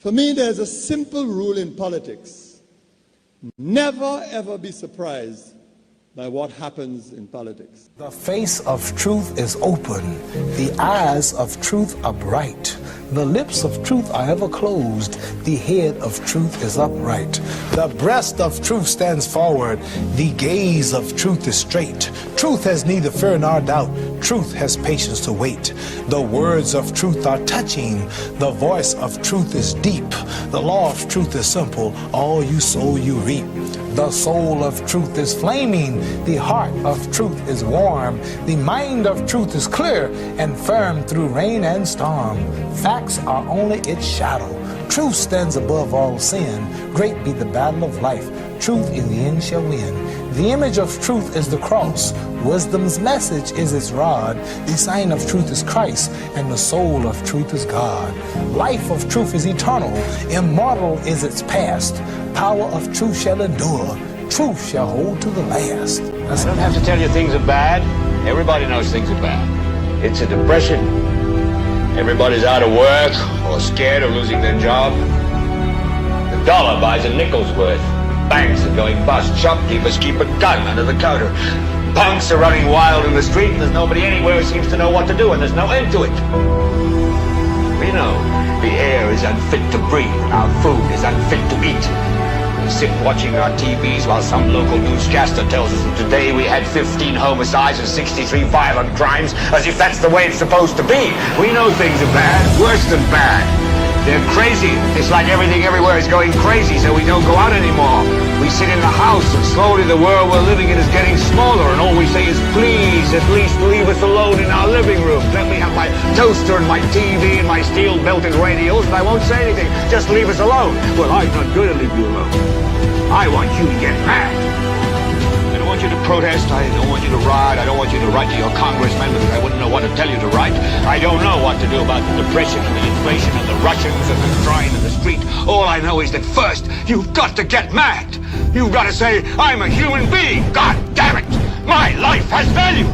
For me, there's a simple rule in politics. Never, ever be surprised by what happens in politics. The face of truth is open. The eyes of truth are bright. The lips of truth are ever closed. The head of truth is upright. The breast of truth stands forward. The gaze of truth is straight. Truth has neither fear nor doubt. Truth has patience to wait. The words of truth are touching. The voice of truth is deep. The law of truth is simple. All you sow, you reap. The soul of truth is flaming. The heart of truth is warm. The mind of truth is clear and firm through rain and storm. Facts are only its shadow. Truth stands above all sin. Great be the battle of life. Truth in the end shall win. The image of truth is the cross. Wisdom's message is its rod. The sign of truth is Christ, and the soul of truth is God. Life of truth is eternal. Immortal is its past. Power of truth shall endure. Truth shall hold to the last. I don't have to tell you things are bad. Everybody knows things are bad. It's a depression. Everybody's out of work or scared of losing their job. The dollar buys a nickel's worth. Banks are going bust. Shopkeepers keep a gun under the counter. Punks are running wild in the street, and there's nobody anywhere who seems to know what to do, and there's no end to it. We know the air is unfit to breathe, and our food is unfit to eat. We sit watching our TVs while some local newscaster tells us that today we had 15 homicides and 63 violent crimes, as if that's the way it's supposed to be. We know things are bad, worse than bad. They're crazy. It's like everything everywhere is going crazy, so we don't go out anymore. We sit in the house, and slowly the world we're living in is getting smaller, and all we say is, please, at least leave us alone in our living room. Let me have my toaster and my TV and my steel-belted radios, and I won't say anything. Just leave us alone. Well, I'm not going to leave you alone. I want you to get mad. I don't want you to protest. I don't want you to riot. I don't want you to write to your congressman because I wouldn't know what to tell you to write. I don't know what to do about the depression and the inflation and the Russians and the crime in the street. All I know is that first, you've got to get mad. You've got to say, I'm a human being. God damn it. My life has value.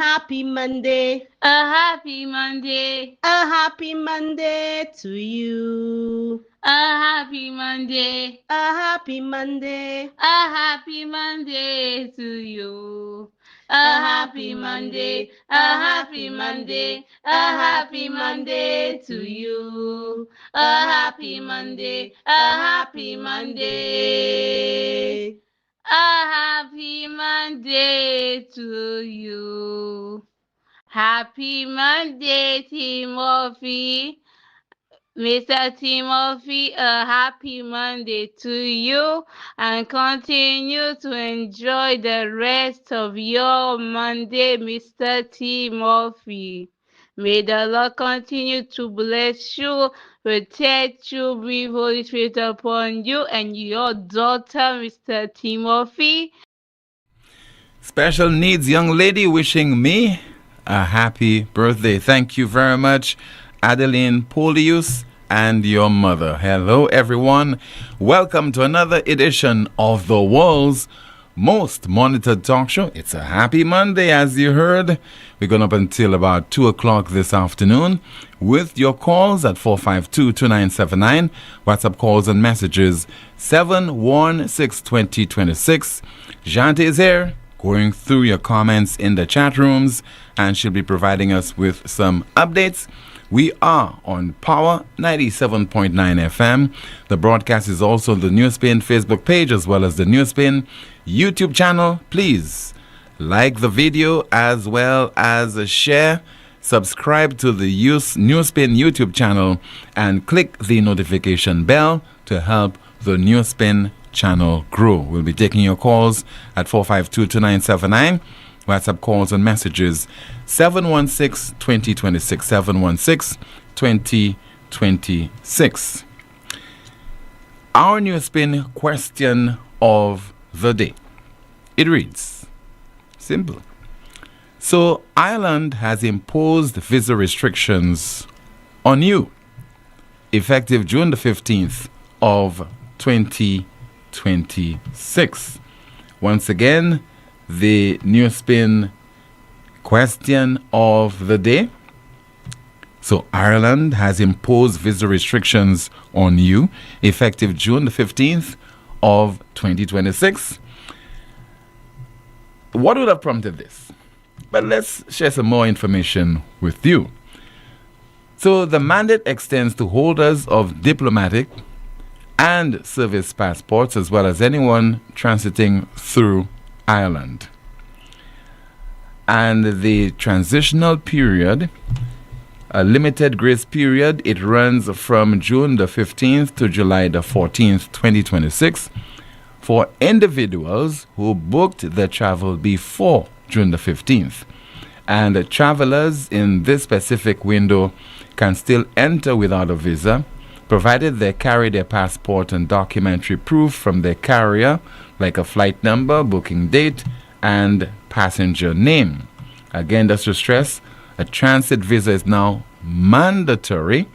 Happy Monday, a happy Monday, a happy Monday to you. A happy Monday, a happy Monday, a happy Monday to you. A happy Monday, a happy Monday, a happy Monday to you. A happy Monday, a happy Monday. A happy Monday to you. Happy Monday, Timothy. Mr. Timothy, a happy Monday to you, and continue to enjoy the rest of your Monday, Mr. Timothy. May the Lord continue to bless you, protect you, breathe Holy Spirit upon you and your daughter, Mr. Timothy. Special needs young lady wishing me a happy birthday. Thank you very much, Adeline Polius and your mother. Hello, everyone. Welcome to another edition of the world's most monitored talk show. It's a happy Monday, as you heard. We're going up until about 2 o'clock this afternoon with your calls at 452-2979. WhatsApp calls and messages 716-2026. Jante is here going through your comments in the chat rooms, and she'll be providing us with some updates. We are on Power 97.9 FM. The broadcast is also the NewsSpin Facebook page as well as the NewsSpin YouTube channel. Please like the video as well as share. Subscribe to the NewsSpin YouTube channel and click the notification bell to help the NewsSpin channel grow. We'll be taking your calls at 452-2979. WhatsApp calls and messages 716-2026, 716-2026. Our NewsSpin question of the day. It reads, simple. So Ireland has imposed visa restrictions on you effective June the 15th of 2026. Once again, the NewsSpin question of the day. So Ireland has imposed visa restrictions on you effective June the 15th of 2026. What would have prompted this? But let's share some more information with you. So the mandate extends to holders of diplomatic and service passports, as well as anyone transiting through Ireland. And the transitional period, a limited grace period, it runs from June the 15th to July the 14th, 2026, for individuals who booked their travel before June the 15th. And travelers in this specific window can still enter without a visa, provided they carry their passport and documentary proof from their carrier, like a flight number, booking date, and passenger name. Again, just to stress, a transit visa is now mandatory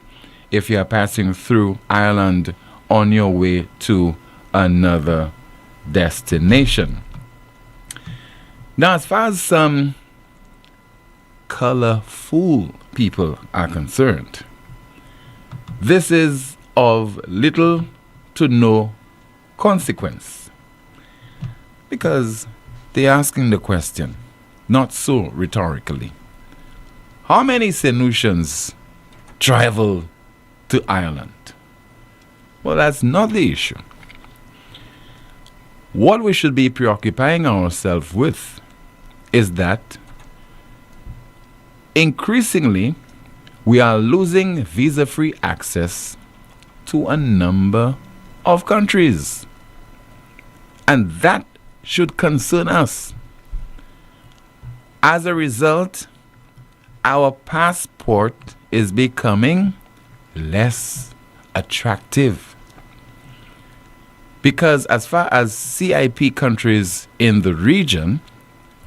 if you are passing through Ireland on your way to another destination. Now, as far as some colorful people are concerned, this is of little to no consequence, because they're asking the question, not so rhetorically, how many Sanusians travel to Ireland? Well, that's not the issue. What we should be preoccupying ourselves with is that increasingly we are losing visa-free access to a number of countries. And that should concern us. As a result, our passport is becoming less attractive. Because as far as CIP countries in the region,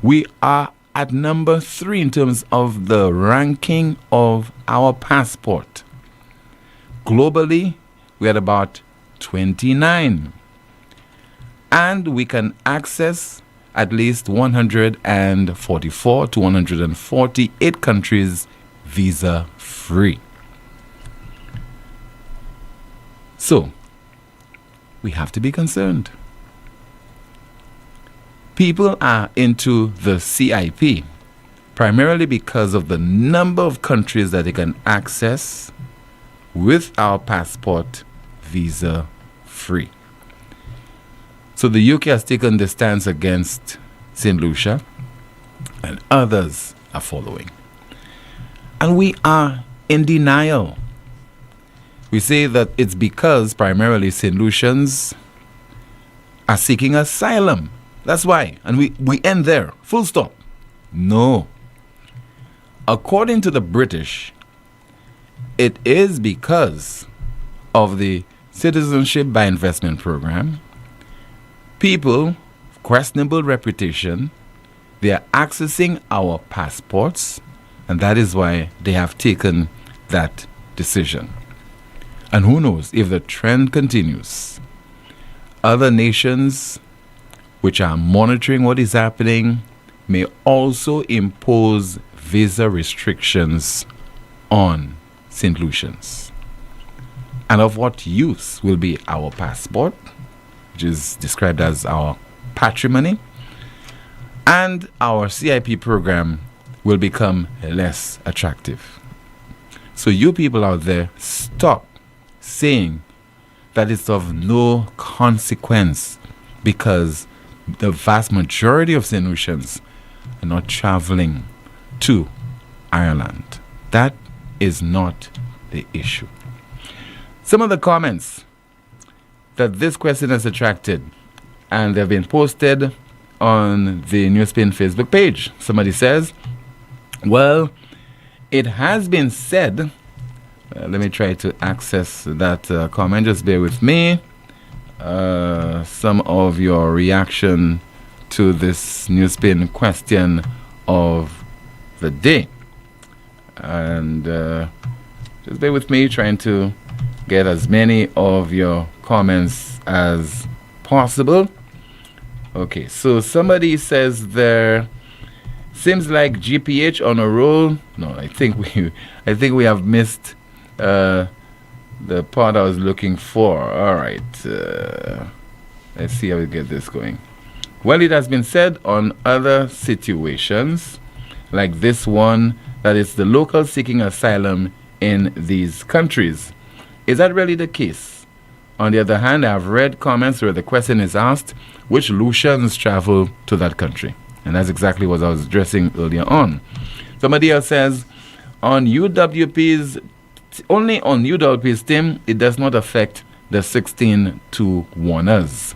we are at number 3 in terms of the ranking of our passport. Globally, we're at about 29. And we can access at least 144 to 148 countries visa-free. So, we have to be concerned. People are into the CIP primarily because of the number of countries that they can access with our passport visa-free. So the UK has taken the stance against St. Lucia, and others are following. And we are in denial. We say that it's because primarily St. Lucians are seeking asylum. That's why. And we end there. Full stop. No. According to the British, it is because of the Citizenship by Investment program. People of questionable reputation, they are accessing our passports, and that is why they have taken that decision. And who knows, if the trend continues, other nations which are monitoring what is happening may also impose visa restrictions on St. Lucians. And of what use will be our passport, which is described as our patrimony, and our CIP program will become less attractive. So you people out there, stop saying that it's of no consequence because the vast majority of St. Lucians are not traveling to Ireland. That is not the issue. Some of the comments that this question has attracted, and they've been posted on the NewsSpin Facebook page. Somebody says, well, it has been said, let me try to access that comment, just bear with me. Some of your reaction to this NewsSpin question of the day. And just bear with me, trying to get as many of your comments as possible. Okay, so somebody says there seems like GPH on a roll. No, I think we have missed the part I was looking for. All right, let's see how we get this going. Well, it has been said on other situations, like this one, that it's the locals seeking asylum in these countries. Is that really the case? On the other hand, I have read comments where the question is asked, which Lucians travel to that country? And that's exactly what I was addressing earlier on. Somebody else says, only on UWP's team, it does not affect the 16-to-1ers.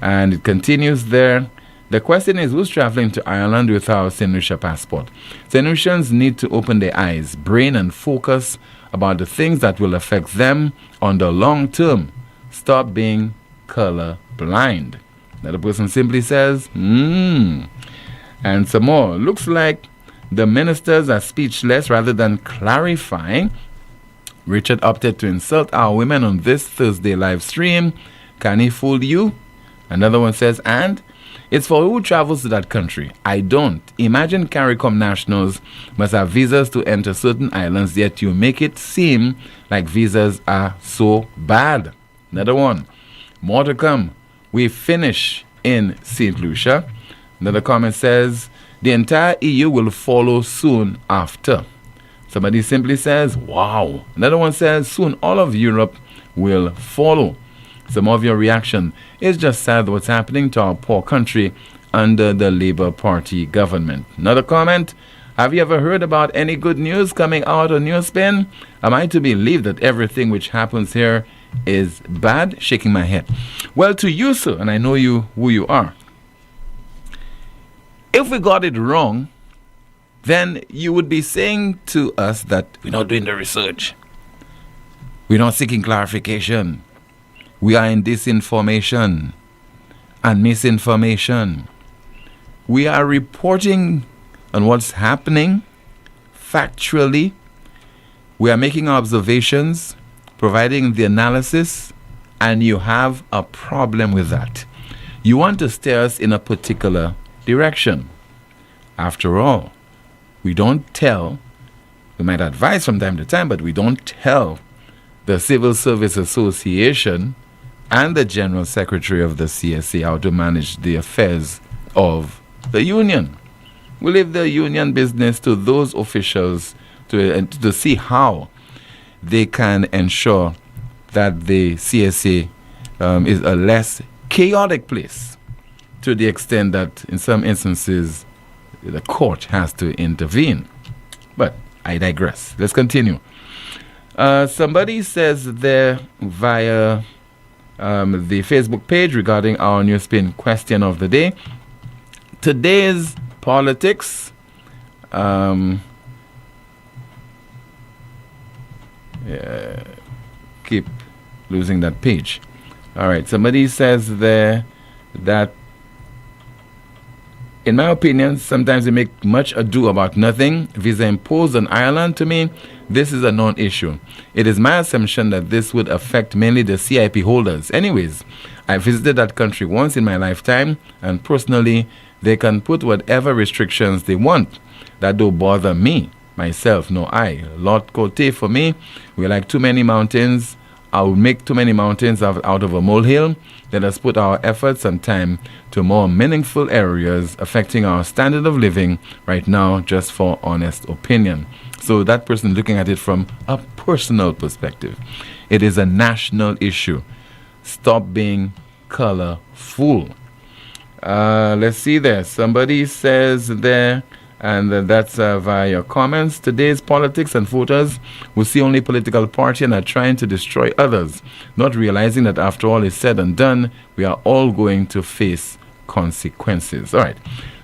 And it continues there. The question is, who's traveling to Ireland without St. Lucia passport? St. Lucians need to open their eyes, brain, and focus about the things that will affect them on the long term. Stop being color blind. Another person simply says, And some more. Looks like the ministers are speechless rather than clarifying. Richard opted to insult our women on this Thursday live stream. Can he fool you? Another one says, and it's for who travels to that country. I don't. Imagine CARICOM nationals must have visas to enter certain islands, yet you make it seem like visas are so bad. Another one. More to come. We finish in St. Lucia. Another comment says, the entire EU will follow soon after. Somebody simply says, wow. Another one says, soon all of Europe will follow. Some of your reaction is just sad what's happening to our poor country under the Labour Party government. Another comment, have you ever heard about any good news coming out on NewsSpin? Am I to believe that everything which happens here is bad? Shaking my head. Well, to you, sir, and I know you who you are, if we got it wrong, then you would be saying to us that we're not doing the research. We're not seeking clarification. We are in disinformation and misinformation. We are reporting on what's happening factually. We are making observations, providing the analysis, and you have a problem with that. You want to steer us in a particular direction. After all, we don't tell, we might advise from time to time, but we don't tell the Civil Service Association and the General Secretary of the CSA how to manage the affairs of the union. We leave the union business to those officials to see how they can ensure that the CSA is a less chaotic place, to the extent that in some instances the court has to intervene. But I digress. Let's continue. Somebody says there via the Facebook page regarding our NewsSpin question of the day. Today's politics. Keep losing that page. All right. Somebody says there that, in my opinion, sometimes they make much ado about nothing. Visa imposed on Ireland, to me, this is a non-issue. It is my assumption that this would affect mainly the CIP holders. Anyways, I visited that country once in my lifetime, and personally, they can put whatever restrictions they want. That don't bother me, myself, no I. Lord Cote, for me, we like too many mountains. I will make too many mountains out of a molehill. Let us put our efforts and time to more meaningful areas affecting our standard of living right now, just for honest opinion. So that person looking at it from a personal perspective. It is a national issue. Stop being colorful. Let's see there. Somebody says there, and that's via your comments. Today's politics and voters will see only political party and are trying to destroy others, not realizing that after all is said and done, we are all going to face consequences. All right.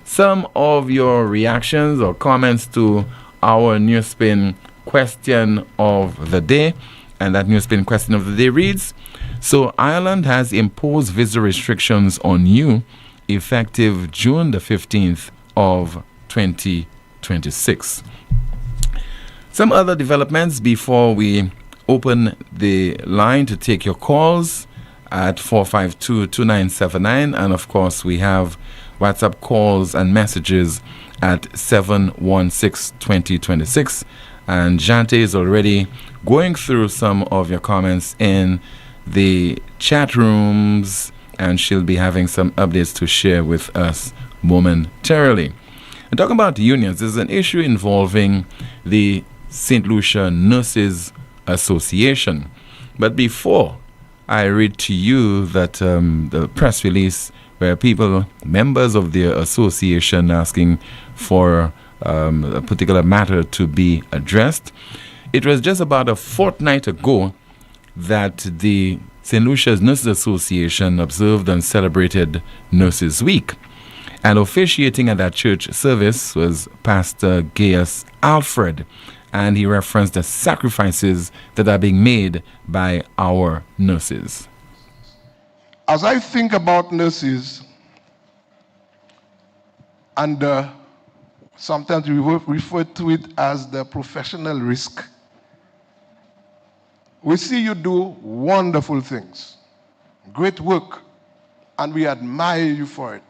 Some of your reactions or comments to our NewsSpin question of the day, and that NewsSpin question of the day reads, so Ireland has imposed visa restrictions on you effective June the 15th of 2026. Some other developments before we open the line to take your calls. at 452-2979. And of course, we have WhatsApp calls and messages at 716-2026. And Jante is already going through some of your comments in the chat rooms, and she'll be having some updates to share with us momentarily. And talking about unions, there's an issue involving the St. Lucia Nurses Association. But before I read to you that the press release where members of the association asking for a particular matter to be addressed, it was just about a fortnight ago that the St. Lucia's Nurses Association observed and celebrated Nurses Week. And officiating at that church service was Pastor Gaius Alfred, and he referenced the sacrifices that are being made by our nurses. As I think about nurses, and sometimes we refer to it as the professional risk, we see you do wonderful things, great work, and we admire you for it.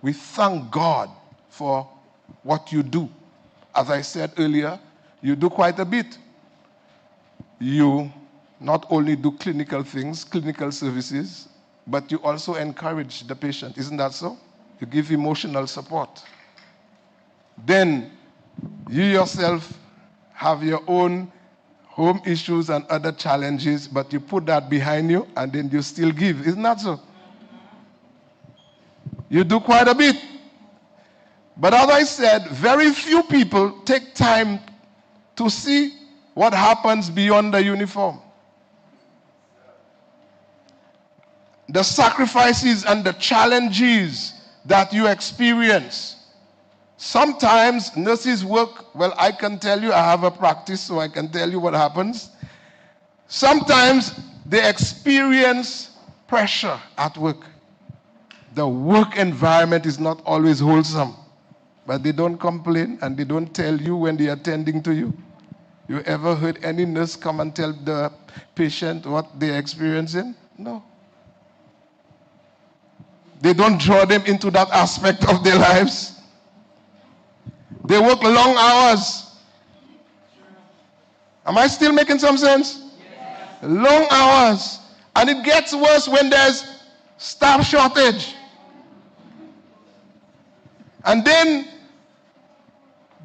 We thank God for what you do. As I said earlier, you do quite a bit. You not only do clinical things, clinical services, but you also encourage the patient. Isn't that so? You give emotional support. Then you yourself have your own home issues and other challenges, but you put that behind you and then you still give. Isn't that so? You do quite a bit. But as I said, very few people take time to see what happens beyond the uniform. The sacrifices and the challenges that you experience. Sometimes nurses work, well, I can tell you, I have a practice, so I can tell you what happens. Sometimes they experience pressure at work. The work environment is not always wholesome, but they don't complain and they don't tell you when they're attending to you. You ever heard any nurse come and tell the patient what they're experiencing? No. They don't draw them into that aspect of their lives. They work long hours. Am I still making some sense? Yes. Long hours. And it gets worse when there's staff shortage. And then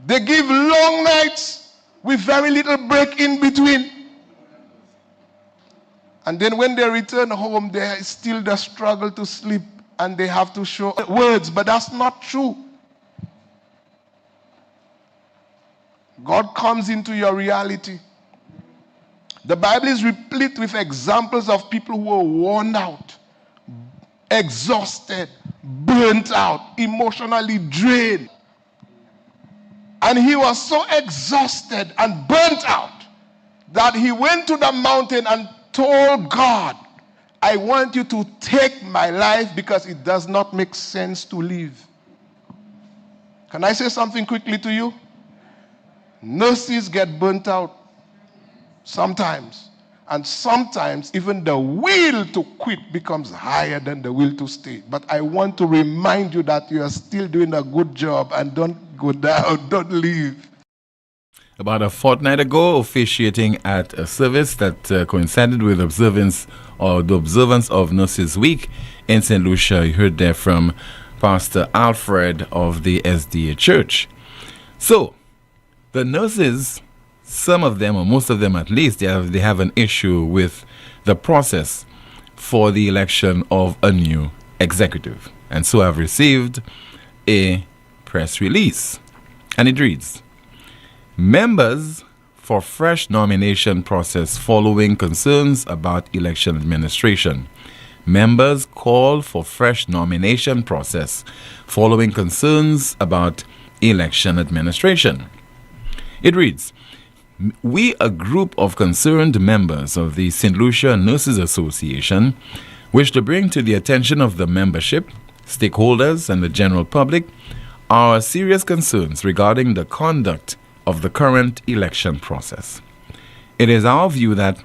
they give long nights with very little break in between. And then when they return home, they still the struggle to sleep and they have to show words, but that's not true. God comes into your reality. The Bible is replete with examples of people who are worn out, exhausted, burnt out, emotionally drained. And he was so exhausted and burnt out that he went to the mountain and told God, I want you to take my life because it does not make sense to live. Can I say something quickly to you? Nurses get burnt out sometimes. And sometimes even the will to quit becomes higher than the will to stay. But I want to remind you that you are still doing a good job and don't go down, don't leave. About a fortnight ago, officiating at a service that coincided with the observance of Nurses Week in St. Lucia, you heard there from Pastor Alfred of the SDA Church. So, the nurses, some of them, or most of them at least, they have an issue with the process for the election of a new executive. And so I've received a press release. And it reads, members for fresh nomination process following concerns about election administration. Members call for fresh nomination process following concerns about election administration. It reads, we, a group of concerned members of the St. Lucia Nurses Association, wish to bring to the attention of the membership, stakeholders, and the general public our serious concerns regarding the conduct of the current election process. It is our view that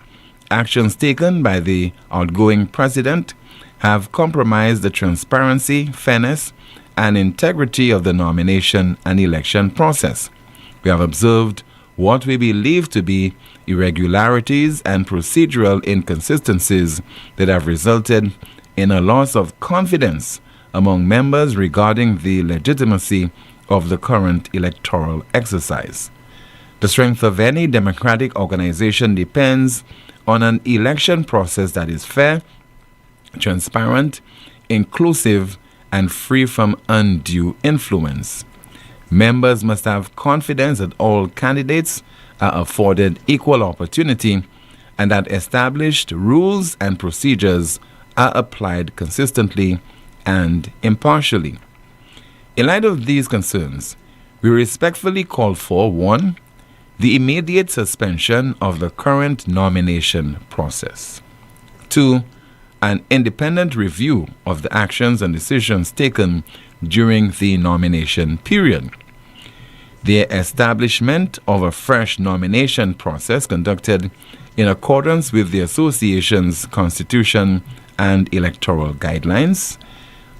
actions taken by the outgoing president have compromised the transparency, fairness, and integrity of the nomination and election process. We have observed what we believe to be irregularities and procedural inconsistencies that have resulted in a loss of confidence among members regarding the legitimacy of the current electoral exercise. The strength of any democratic organization depends on an election process that is fair, transparent, inclusive, and free from undue influence. Members must have confidence that all candidates are afforded equal opportunity and that established rules and procedures are applied consistently and impartially. In light of these concerns, we respectfully call for 1. The immediate suspension of the current nomination process. 2. An independent review of the actions and decisions taken during the nomination period. The establishment of a fresh nomination process conducted in accordance with the association's constitution and electoral guidelines.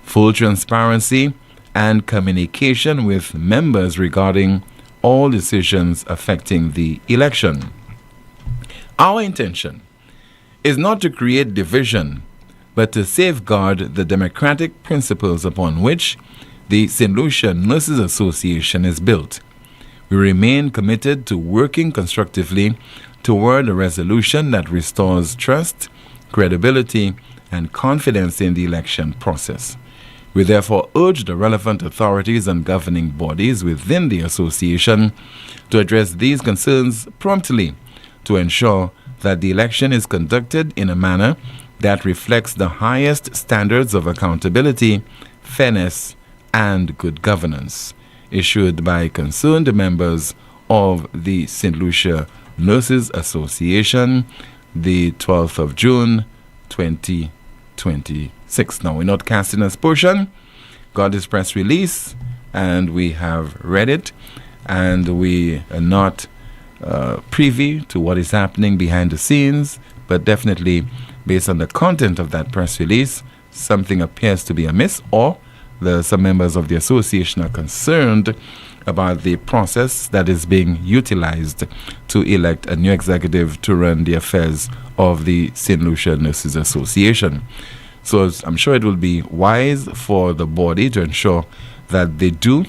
Full transparency and communication with members regarding all decisions affecting the election. Our intention is not to create division, but to safeguard the democratic principles upon which the St. Lucia Nurses Association is built. We remain committed to working constructively toward a resolution that restores trust, credibility, and confidence in the election process. We therefore urge the relevant authorities and governing bodies within the association to address these concerns promptly to ensure that the election is conducted in a manner that reflects the highest standards of accountability, fairness, and good governance, issued by concerned members of the St. Lucia Nurses Association, the 12th of June, 2026. Now, we're not casting aspersion. Got this press release, and we have read it, and we are not privy to what is happening behind the scenes, but definitely, based on the content of that press release, something appears to be amiss, or some members of the association are concerned about the process that is being utilized to elect a new executive to run the affairs of the St. Lucia Nurses Association. So I'm sure it will be wise for the body to ensure that they do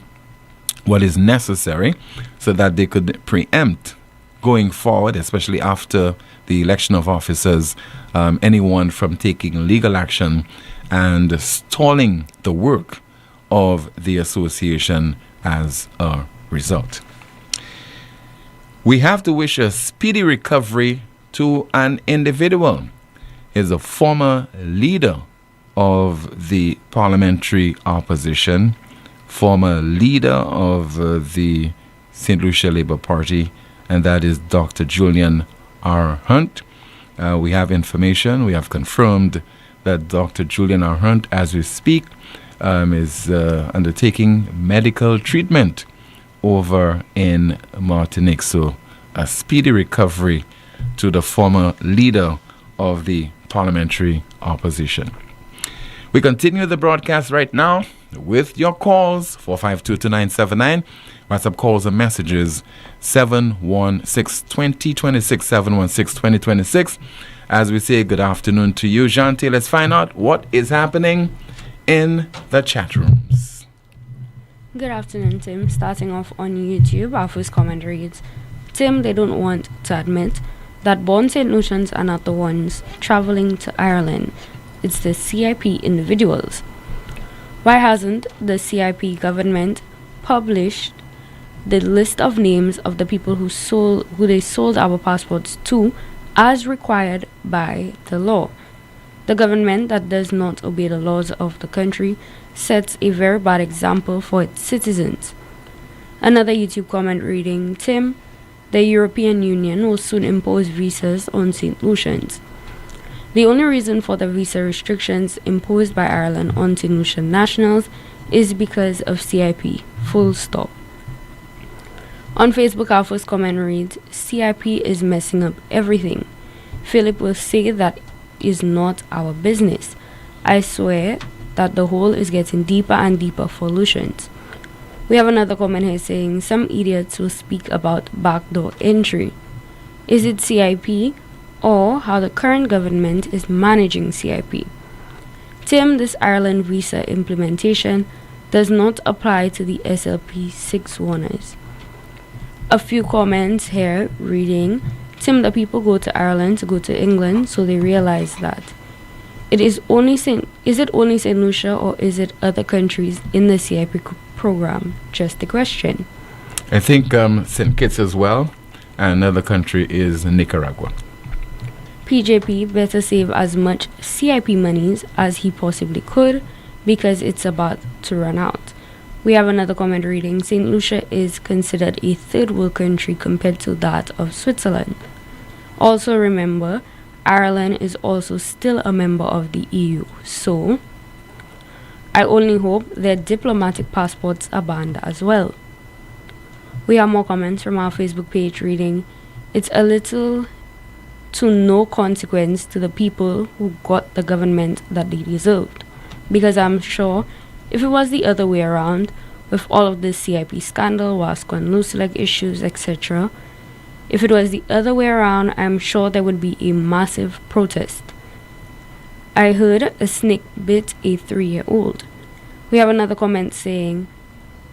what is necessary so that they could preempt going forward, especially after the election of officers, anyone from taking legal action and stalling the work of the association as a result. We have to wish a speedy recovery to an individual. He's a former leader of the parliamentary opposition, former leader of the St. Lucia Labour Party, and that is Dr. Julian R. Hunt. We have information, we have confirmed that Dr. Julian R. Hunt, as we speak, is undertaking medical treatment over in Martinique. So a speedy recovery to the former leader of the parliamentary opposition. We continue the broadcast right now with your calls, 452-2979. WhatsApp calls and messages, 716-2026, 716-2026. As we say good afternoon to you, Janté, let's find out what is happening in the chat rooms. Good afternoon, Tim. Starting off on YouTube, our first comment reads, Tim, they don't want to admit that born St. Lucians are not the ones traveling to Ireland. It's the CIP individuals. Why hasn't the CIP government published the list of names of the people who they sold our passports to as required by the law? The government that does not obey the laws of the country sets a very bad example for its citizens. Another YouTube comment reading, Tim, the European Union will soon impose visas on St. Lucians. The only reason for the visa restrictions imposed by Ireland on St. Lucian nationals is because of CIP. Full stop. On Facebook, our first comment reads, CIP is messing up everything. Philip will say that is not our business. I swear that the hole is getting deeper and deeper for Lucians. We have another comment here saying some idiots will speak about backdoor entry. Is it CIP or how the current government is managing CIP? Tim, this Ireland visa implementation does not apply to the SLP 6-1ers. A few comments here reading, Tim, the people go to Ireland to go to England, so they realize that. Is it only St. Lucia or is it other countries in the CIP program? Just a question. I think St. Kitts as well, and another country is Nicaragua. PJP better save as much CIP monies as he possibly could because it's about to run out. We have another comment reading, St. Lucia is considered a third world country compared to that of Switzerland. Also remember, Ireland is also still a member of the EU, so I only hope their diplomatic passports are banned as well. We have more comments from our Facebook page reading, it's a little to no consequence to the people who got the government that they deserved. Because I'm sure if it was the other way around, with all of this CIP scandal, WASCO and Lucileg issues, etc., if it was the other way around, I'm sure there would be a massive protest. I heard a snake bit a 3-year-old. We have another comment saying,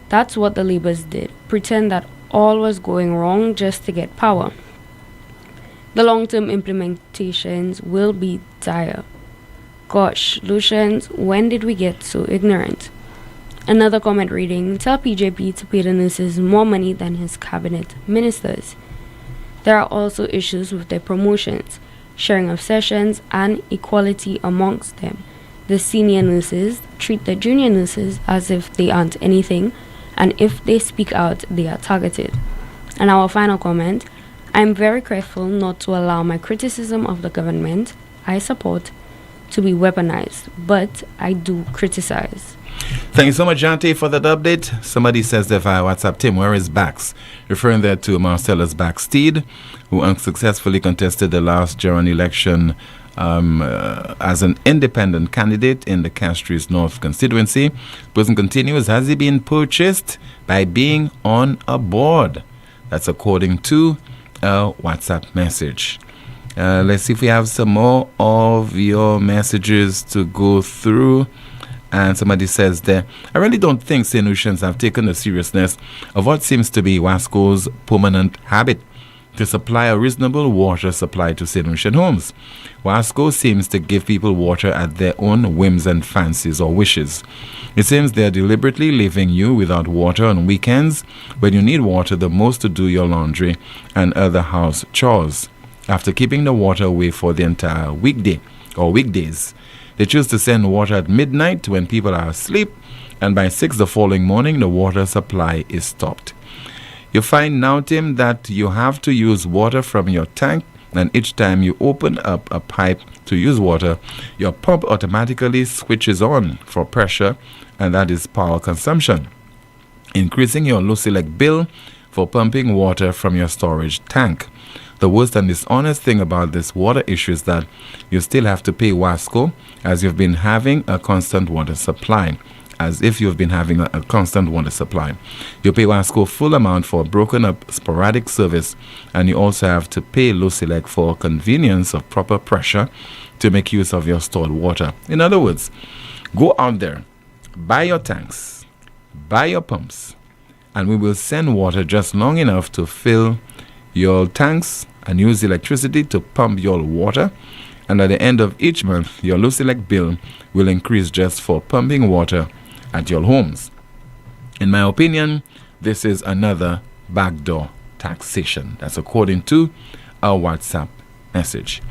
that's what the Labours did, pretend that all was going wrong just to get power. The long-term implementations will be dire. Gosh, Lucians, when did we get so ignorant? Another comment reading, tell PJP to pay the nurses more money than his cabinet ministers. There are also issues with their promotions, sharing of sessions, and equality amongst them. The senior nurses treat the junior nurses as if they aren't anything, and if they speak out, they are targeted. And our final comment, I'm very careful not to allow my criticism of the government I support to be weaponized, but I do criticize. Thank you so much, Jante, for that update. Somebody says there via WhatsApp, Tim, where is Bax? Referring there to Marcellus Backsteed, who unsuccessfully contested the last general election as an independent candidate in the Castries North constituency. Person continues, has he been purchased by being on a board? That's according to a WhatsApp message. Let's see if we have some more of your messages to go through. And somebody says there, I really don't think St. Lucians have taken the seriousness of what seems to be WASCO's permanent habit to supply a reasonable water supply to St. Lucian homes. WASCO seems to give people water at their own whims and fancies or wishes. It seems they are deliberately leaving you without water on weekends when you need water the most to do your laundry and other house chores. After keeping the water away for the entire weekday or weekdays, they choose to send water at midnight when people are asleep, and by 6 the following morning, the water supply is stopped. You find now, Tim, that you have to use water from your tank, and each time you open up a pipe to use water, your pump automatically switches on for pressure, and that is power consumption, increasing your Lucileg bill for pumping water from your storage tank. The worst and dishonest thing about this water issue is that you still have to pay WASCO as you've been having a constant water supply. As if you've been having a constant water supply. You pay WASCO full amount for broken up sporadic service, and you also have to pay Lucileg for convenience of proper pressure to make use of your stored water. In other words, go out there, buy your tanks, buy your pumps, and we will send water just long enough to fill your tanks and use electricity to pump your water, and at the end of each month your Lucileg bill will increase just for pumping water at your homes. In my opinion, this is another backdoor taxation. That's according to a WhatsApp message.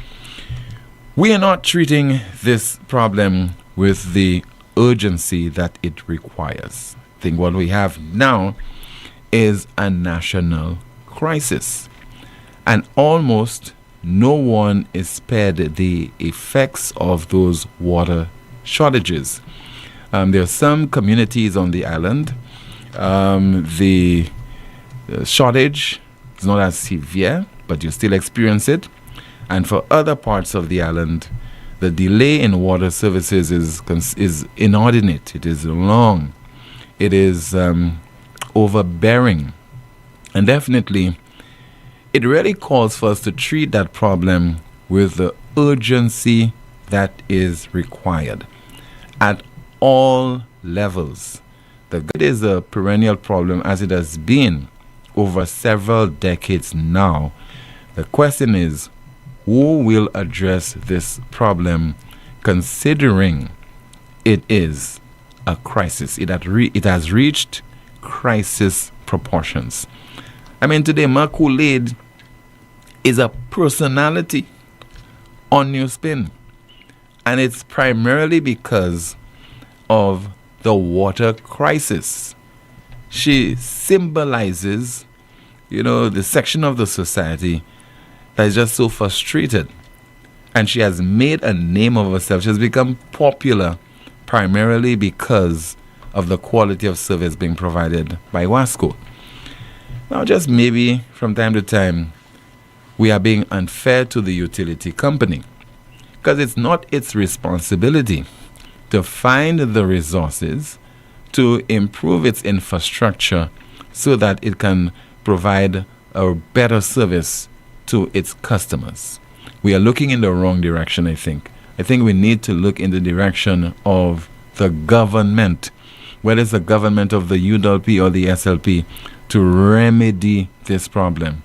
We are not treating this problem with the urgency that it requires. I think what we have now is a national crisis, and almost no one is spared the effects of those water shortages. There are some communities on the island. The shortage is not as severe, but you still experience it. And for other parts of the island, the delay in water services is inordinate. It is long. It is overbearing. And definitely, it really calls for us to treat that problem with the urgency that is required at all levels. It is a perennial problem as it has been over several decades now. The question is, who will address this problem, considering it is a crisis? It has reached crisis proportions. I mean, today, Mark Kool-Aid is a personality on NewsSpin. And it's primarily because of the water crisis. She symbolizes, the section of the society that is just so frustrated. And she has made a name of herself. She has become popular primarily because of the quality of service being provided by Wasco. Now, just maybe from time to time, we are being unfair to the utility company, because it's not its responsibility to find the resources to improve its infrastructure so that it can provide a better service to its customers. We are looking in the wrong direction, I think. I think we need to look in the direction of the government, whether it's the government of the UWP or the SLP, to remedy this problem.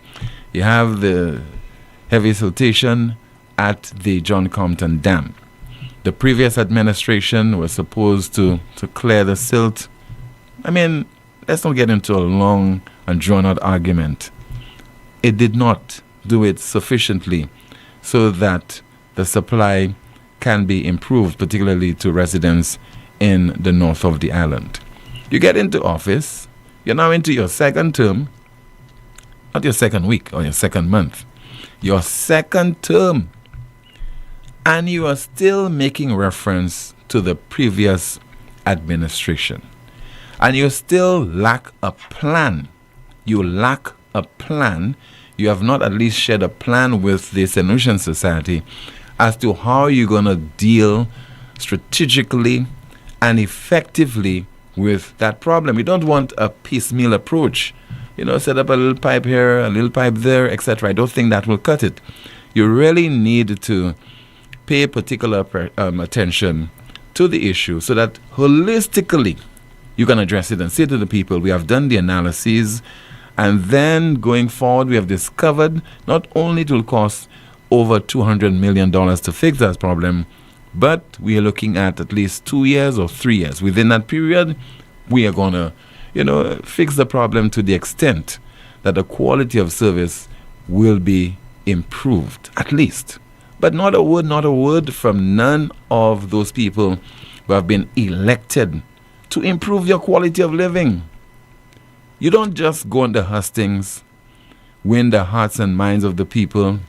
You have the heavy siltation at the John Compton Dam. The previous administration was supposed to clear the silt. I mean, let's not get into a long and drawn-out argument. It did not do it sufficiently so that the supply can be improved, particularly to residents in the north of the island. You get into office, you're now into your second term, not your second week or your second month, your second term, and you are still making reference to the previous administration. And you still lack a plan. You lack a plan. You have not at least shared a plan with the St. Lucian Society as to how you're going to deal strategically and effectively with that problem. You don't want a piecemeal approach. Set up a little pipe here, a little pipe there, etc. I don't think that will cut it. You really need to pay particular attention to the issue so that holistically you can address it and say to the people, we have done the analyses, and then going forward we have discovered not only it will cost over $200 million to fix that problem, but we are looking at least 2 years or 3 years. Within that period, we are going to fix the problem to the extent that the quality of service will be improved, at least. But not a word from none of those people who have been elected to improve your quality of living. You don't just go on the hustings, win the hearts and minds of the people,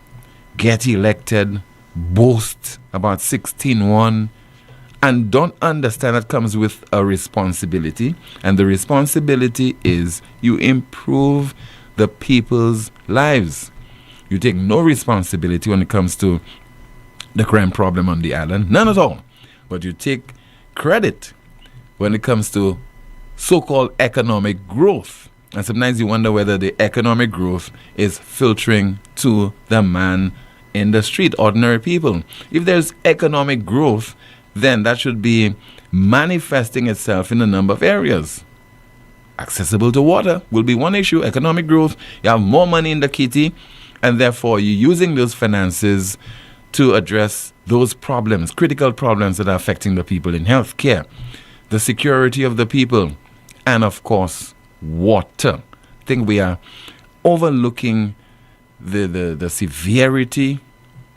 get elected, boast about 16-1, and don't understand that comes with a responsibility. And the responsibility is you improve the people's lives. You take no responsibility when it comes to the crime problem on the island. None at all. But you take credit when it comes to so-called economic growth. And sometimes you wonder whether the economic growth is filtering to the man in the street, ordinary people. If there's economic growth, then that should be manifesting itself in a number of areas. Accessible to water will be one issue. Economic growth, you have more money in the kitty, and therefore you're using those finances to address those problems, critical problems that are affecting the people in healthcare, the security of the people, and of course, water. I think we are overlooking the severity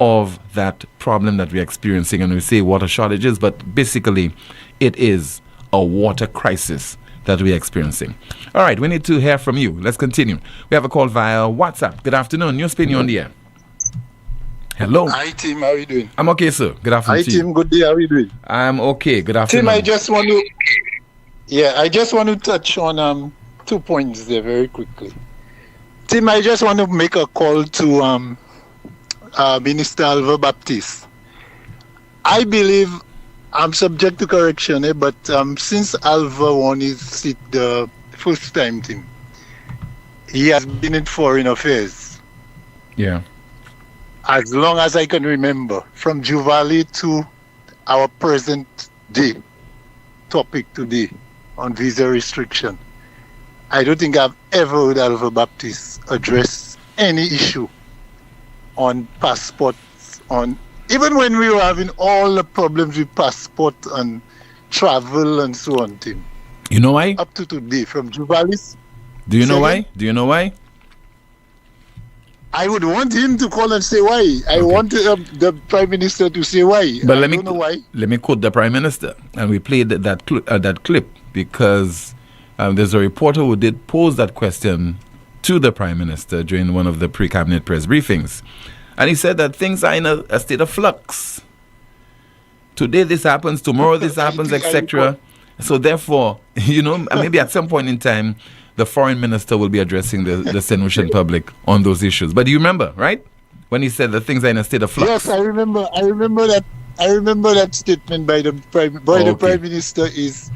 of that problem that we're experiencing, and we say water shortages, but basically it is a water crisis that we're experiencing. All right, we need to hear from you. Let's continue. We have a call via WhatsApp. Good afternoon. NewsSpin, you're on the air. Hello. Hi, Tim. How are you doing? I'm okay, sir. Good afternoon. Hi, Tim. Good day. How are you doing? I'm okay. Good afternoon. Tim, I just want to touch on 2 points there very quickly. Tim, I just want to make a call to Minister Alva Baptiste. I believe, I'm subject to correction, but since Alva won his seat the first time, Tim, he has been in foreign affairs. Yeah. As long as I can remember, from Juvali to our present day topic today on visa restriction. I don't think I've ever heard Alva Baptiste address any issue on passports, on even when we were having all the problems with passport and travel and so on, Tim. You know why? Up to today, from Juvalis. Do you know why? Do you know why? I would want him to call and say why. I want the Prime Minister to say why. But I don't know why. Let me quote the Prime Minister. And we played that clip because there's a reporter who did pose that question to the Prime Minister during one of the pre-cabinet press briefings. And he said that things are in a state of flux. Today this happens, tomorrow this happens, etc. So therefore, maybe at some point in time, the foreign minister will be addressing the St. Lucian public on those issues. But do you remember, right? When he said that things are in a state of flux. Yes, I remember that. I remember that statement by the Prime Minister is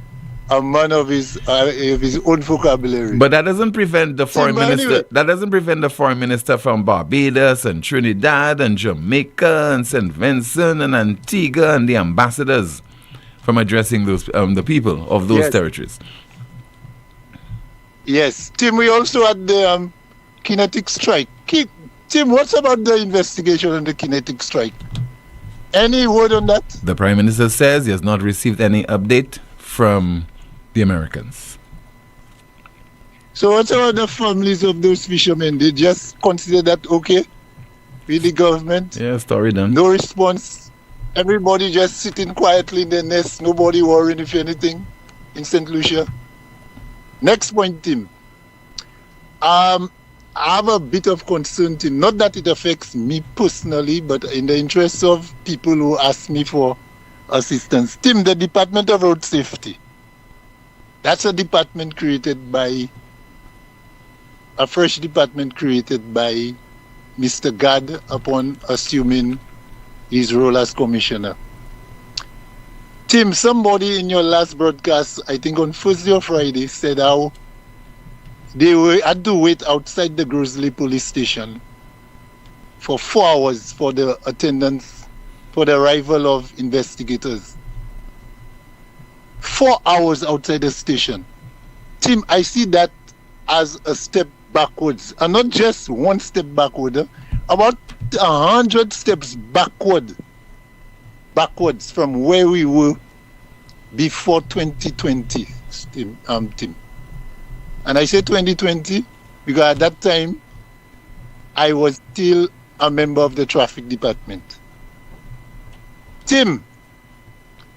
a man of his own vocabulary. But that doesn't prevent the foreign minister. Anyway. That doesn't prevent the foreign minister from Barbados and Trinidad and Jamaica and St. Vincent and Antigua and the ambassadors from addressing those the people of those territories. Yes, Tim. We also had the kinetic strike. Tim, what's about the investigation on the kinetic strike? Any word on that? The Prime Minister says he has not received any update from the Americans. So what about the families of those fishermen? They just consider that okay with the government? Yeah, story done. No response. Everybody just sitting quietly in their nest. Nobody worrying if anything in St. Lucia. Next point, Tim. I have a bit of concern, Tim. Not that it affects me personally, but in the interest of people who ask me for assistance. Tim, the Department of Road Safety. That's a department created by, a fresh department created by Mr. Gad upon assuming his role as commissioner. Tim, somebody in your last broadcast, I think on Thursday or Friday, said how they had to wait outside the Grizzly police station for 4 hours for the attendance, for the arrival of investigators. 4 hours outside the station. Tim, I see that as a step backwards, and not just one step backward, about 100 steps backwards from where we were before 2020, Tim. And I say 2020 because at that time I was still a member of the traffic department. Tim,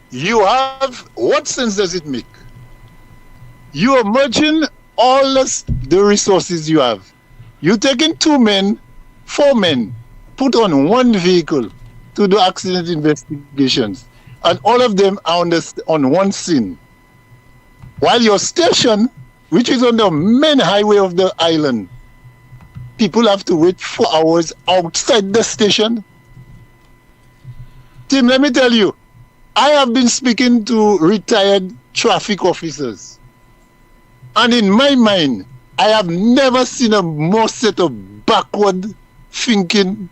you have, what sense does it make? You are merging all the resources you have. You're taking 2 men, 4 men, put on one vehicle to do accident investigations, and all of them are on one scene. While your station, which is on the main highway of the island, people have to wait 4 hours outside the station. Tim, let me tell you, I have been speaking to retired traffic officers, and in my mind, I have never seen a more set of backward thinking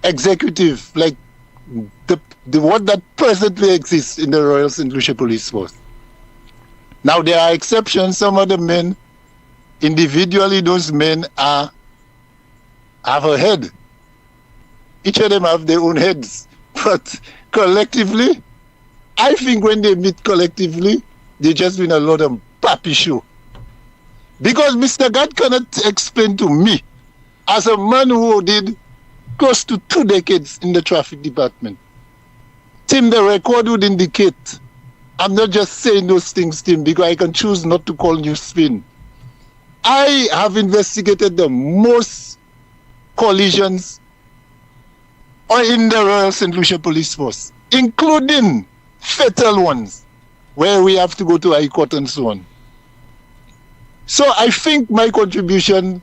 executive like the one that presently exists in the Royal St. Lucia Police Force. Now there are exceptions. Some of the men, individually, those men have a head. Each of them have their own heads, but collectively, I think when they meet collectively, they just been a lot of pappy show. Because Mr. God cannot explain to me, as a man who did close to 2 decades in the traffic department, Tim, the record would indicate, I'm not just saying those things, Tim, because I can choose not to call NewsSpin. I have investigated the most collisions in the Royal St. Lucia Police Force, including fatal ones, where we have to go to High Court and so on. So I think my contribution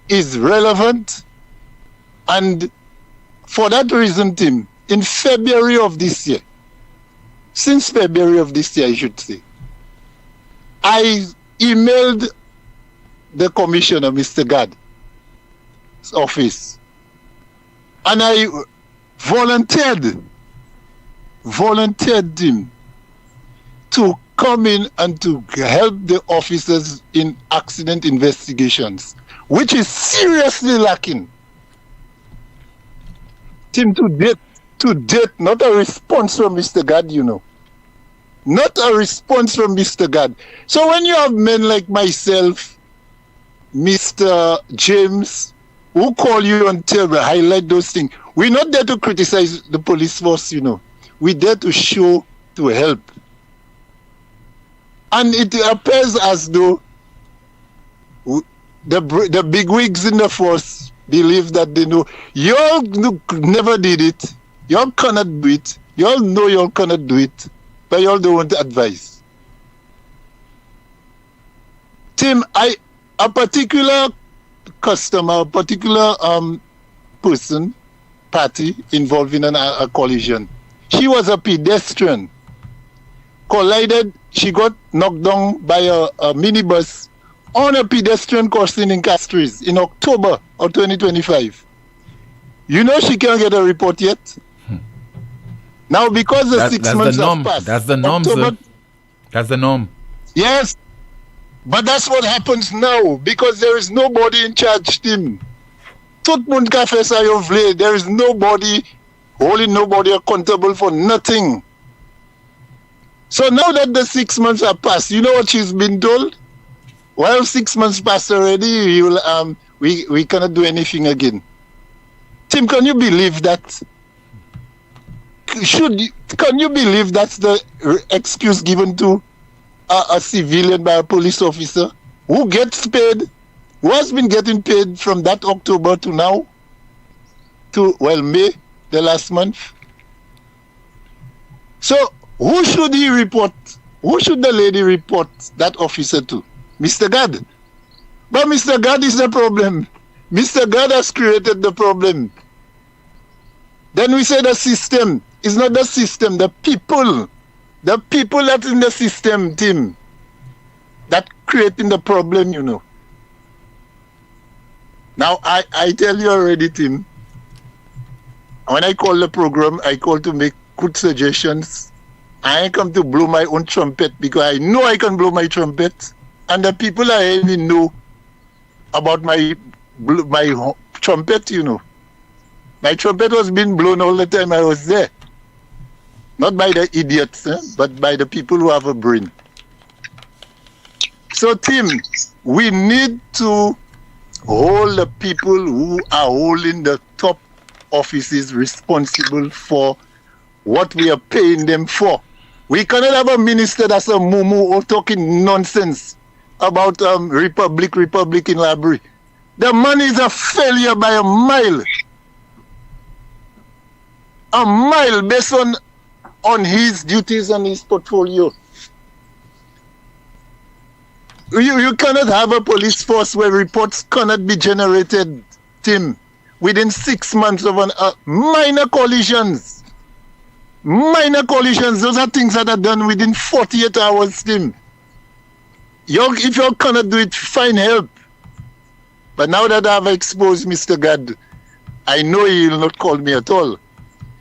is relevant, And for that reason, Tim, in February of this year, since February of this year, I should say, I emailed the commissioner, Mr. Gad's office, and I volunteered him to come in and to help the officers in accident investigations, which is seriously lacking. Tim, to date, not a response from Mr. Gad, you know. Not a response from Mr. Gad. So when you have men like myself, Mr. James, who call you and highlight those things, we're not there to criticize the police force, you know. We're there to show, to help. And it appears as though the bigwigs in the force believe that they know. Y'all never did it. Y'all cannot do it. Y'all know y'all cannot do it. But y'all don't want advice. Tim, a particular customer, a particular party involved in a collision. She was a pedestrian. Collided, she got knocked down by a minibus on a pedestrian crossing in Castries in October of 2025. You know she can't get a report yet? Now, because the 6 months have passed. That's the norm, October, sir. That's the norm. Yes, but that's what happens now because there is nobody in charge, Tim. Tout moun ka fè sa yo vle. There is nobody holding nobody accountable for nothing. So now that the 6 months have passed, you know what she's been told? Well, 6 months passed already. We cannot do anything again. Tim, can you believe that? Can you believe that's the excuse given to a civilian by a police officer who gets paid, who has been getting paid from that October to now, to, well, May, the last month? So, who should he report? Who should the lady report that officer to? Mr. Gad. But Mr. Gad is the problem. Mr. Gad has created the problem. Then we say the system. It's not the system, the people. The people that's in the system, Tim, that creating the problem, you know. Now, I tell you already, Tim, when I call the program, I call to make good suggestions. I ain't come to blow my own trumpet because I know I can blow my trumpet. And the people I even know about my trumpet, you know. My trumpet was being blown all the time I was there. Not by the idiots, but by the people who have a brain. So, Tim, we need to hold the people who are holding the top offices responsible for what we are paying them for. We cannot have a minister that's a mumu or talking nonsense about Republic in Library. The man is a failure by a mile. A mile based on his duties and his portfolio. You cannot have a police force where reports cannot be generated, Tim, within 6 months of minor collisions. Minor collisions, those are things that are done within 48 hours, Tim. If you cannot do it, find help. But now that I've exposed Mr. Gad, I know he will not call me at all.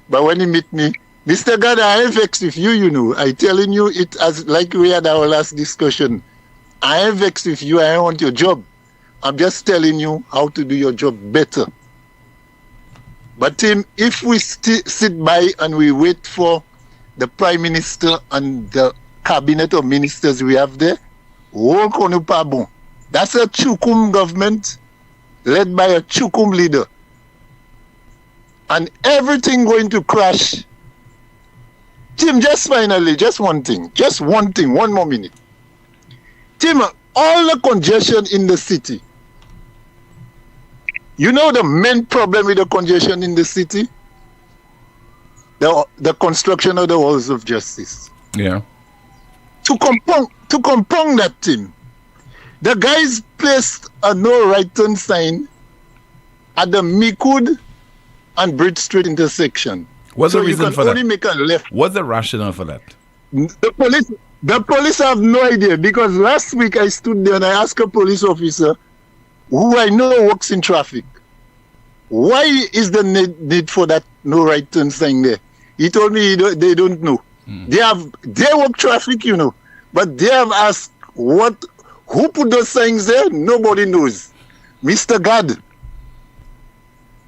But when he meet me, Mr. Gad, I am vexed with you, you know. I telling you it as like we had our last discussion. I am vexed with you. I want your job. I'm just telling you how to do your job better. But Tim, if we sit by and we wait for the Prime Minister and the cabinet of ministers we have there, that's a Chukum government led by a Chukum leader. And everything going to crash. Tim, just finally, just one thing, one more minute. Tim, all the congestion in the city. You know the main problem with the congestion in the city? The construction of the walls of justice. Yeah. To compound that, Tim, the guys placed a no right turn sign at the Mikud and Bridge Street intersection. What's the reason for that? Only make a left. What's the rationale for that? The police have no idea, because last week I stood there and I asked a police officer who I know works in traffic, why is the need for that no right turn sign there? He told me they don't know. They work traffic, you know, but they have asked who put those signs there? Nobody knows. Mr. God,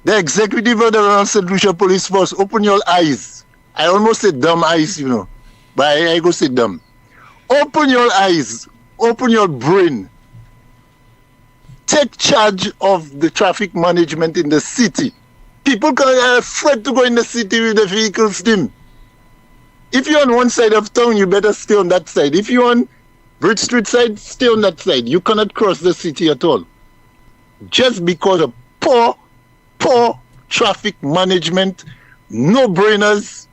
the executive of the Royal St. Lucia Police Force, open your eyes. I almost said dumb eyes, you know, but I go say dumb. Open your eyes, open your brain. Take charge of the traffic management in the city. People are afraid to go in the city with the vehicles, Tim. If you're on one side of town, you better stay on that side. If you're on Bridge Street side, stay on that side. You cannot cross the city at all. Just because of poor traffic management, no-brainers,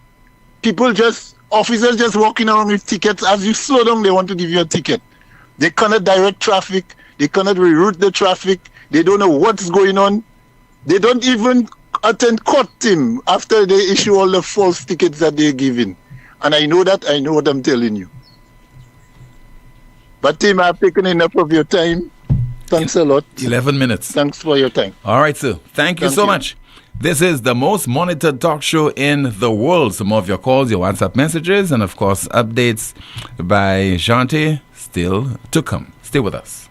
officers just walking around with tickets. As you slow down, they want to give you a ticket. They cannot direct traffic. They cannot reroute the traffic. They don't know what's going on. They don't even attend court, Tim, after they issue all the false tickets that they're giving. And I know that. I know what I'm telling you. But, Tim, I've taken enough of your time. Thanks a lot. 11 minutes. Thanks for your time. All right, sir. Thank you so much. This is the most monitored talk show in the world. Some of your calls, your WhatsApp messages, and, of course, updates by Jante still to come. Stay with us.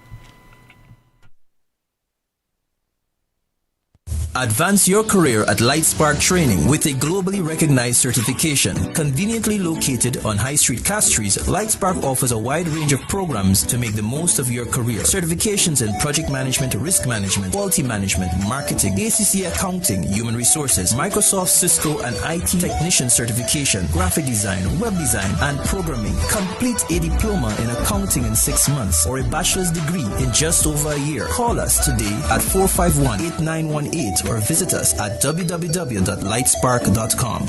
Advance your career at Lightspark Training with a globally recognized certification. Conveniently located on High Street, Castries, Lightspark offers a wide range of programs to make the most of your career. Certifications in project management, risk management, quality management, marketing, ACC accounting, human resources, Microsoft, Cisco, and IT technician certification, graphic design, web design, and programming. Complete a diploma in accounting in 6 months or a bachelor's degree in just over a year. Call us today at 451-8918 or visit us at www.lightspark.com.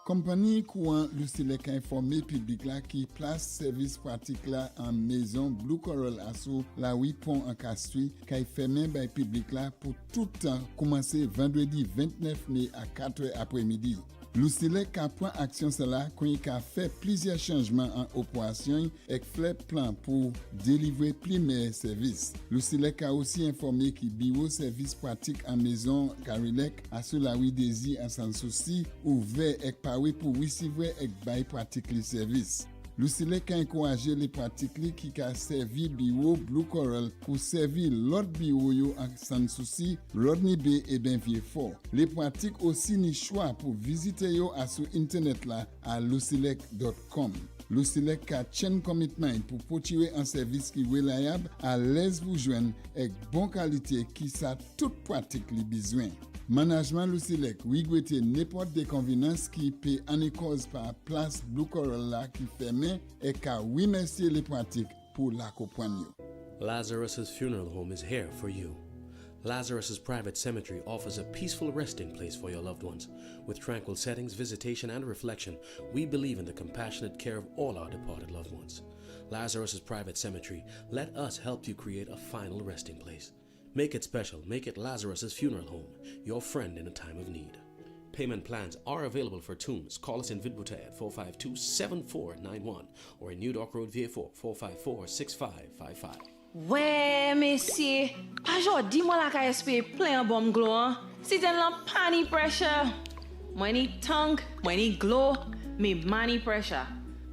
Compagnie courant Lucilec a informé public là qui place service pratique là en maison Blue Coral Asso la 8 pont en Castries qui fermé by public là pour tout temps commencer vendredi 29 mai à 4h après-midi. Lucilec a pris action cela quand il a fait plusieurs changements en opération et fait plan pour délivrer plus meilleurs services. Lucilec a aussi informé que bureau service pratique en maison Carilec à sur la rue Désir en sans souci ouvert et paré pour recevoir et bail pratique les services. Lucilec a encouragé les pratiques qui a servi bureau Blue Coral pour servir l'autre bureau en sans souci, Rodney Bay et Benvier-Fort. Les pratiques aussi ni choix pour visiter yo à sur internet là à lucilec.com. Lucilec a chain commitment pour porter un service qui est reliable, à l'aise pour joindre et bonne qualité qui ça toute pratique les besoins. Management Lucilec regrette n'importe déconvenance qui peut en cause par place Blue Coral là qui fermé et qu'à remercier les pratiques pour l'accompagner. Lazarus's Funeral Home is here for you. Lazarus's Private Cemetery offers a peaceful resting place for your loved ones. With tranquil settings, visitation, and reflection, we believe in the compassionate care of all our departed loved ones. Lazarus's Private Cemetery, let us help you create a final resting place. Make it special. Make it Lazarus's Funeral Home, your friend in a time of need. Payment plans are available for tombs. Call us in Vidbuta at 452-7491 or in New Dock Road, VA4, 454-6555. Ouais, monsieur, pas jodi moi la ka espérer plein bon glow. Si t'en la pani pressure. Moi ni tongue, moi ni glow, mais money pressure.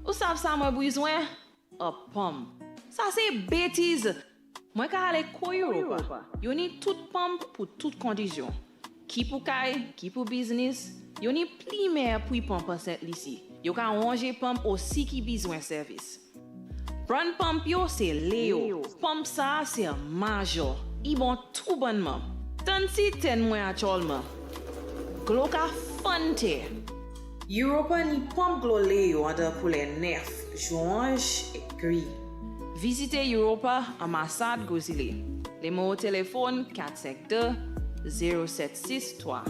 Ou savez ça moi besoin? A pomme. Ça c'est bêtise. Moi ka aller ko Europa. Yo ni toute pomme pour toute condition. Qui pour kay, qui pour business. Yo ni pli mer pour pomme cette ici. Yo ka ranger pomme aussi qui besoin service. Prendre pompe yo c'est Léo. Pompe ça c'est major. Ils bon tout bonnement. Tant si ten mois actuellement. Glo ka fonte. Europa ni pompe glo Léo entre pour les nerfs, orange et gris. Visitez Europa ambassade Gozile. Les mots au téléphone 452 0763.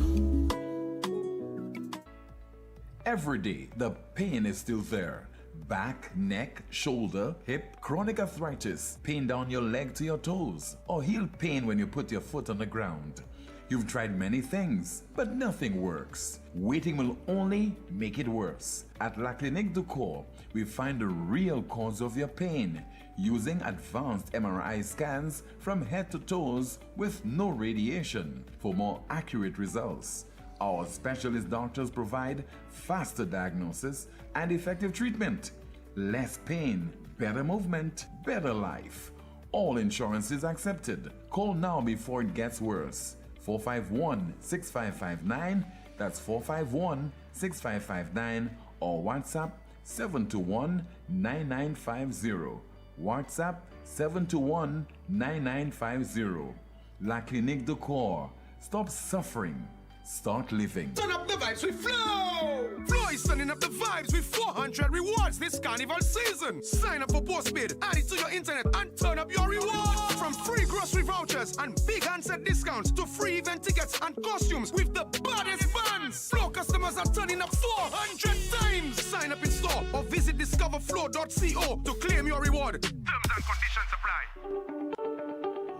Every day the pain is still there. back, neck, shoulder, hip, chronic arthritis, pain down your leg to your toes, or heel pain when you put your foot on the ground. You've tried many things, but nothing works. Waiting will only make it worse. At La Clinique du Corps, we find the real cause of your pain using advanced MRI scans from head to toes with no radiation for more accurate results. Our specialist doctors provide faster diagnosis and effective treatment. Less pain, better movement, better life. All insurance is accepted. Call now before it gets worse. 451-6559, that's 451-6559, or WhatsApp 721-9950. WhatsApp 721-9950. La Clinique du Corps. Stop suffering. Start living. Turn up the vibes with Flow! Flow is turning up the vibes with 400 rewards this carnival season. Sign up for postpaid, add it to your internet, and turn up your rewards. From free grocery vouchers and big handset discounts to free event tickets and costumes with the baddest bands. Flow customers are turning up 400 times. Sign up in store or visit discoverflow.co to claim your reward. Terms and conditions apply.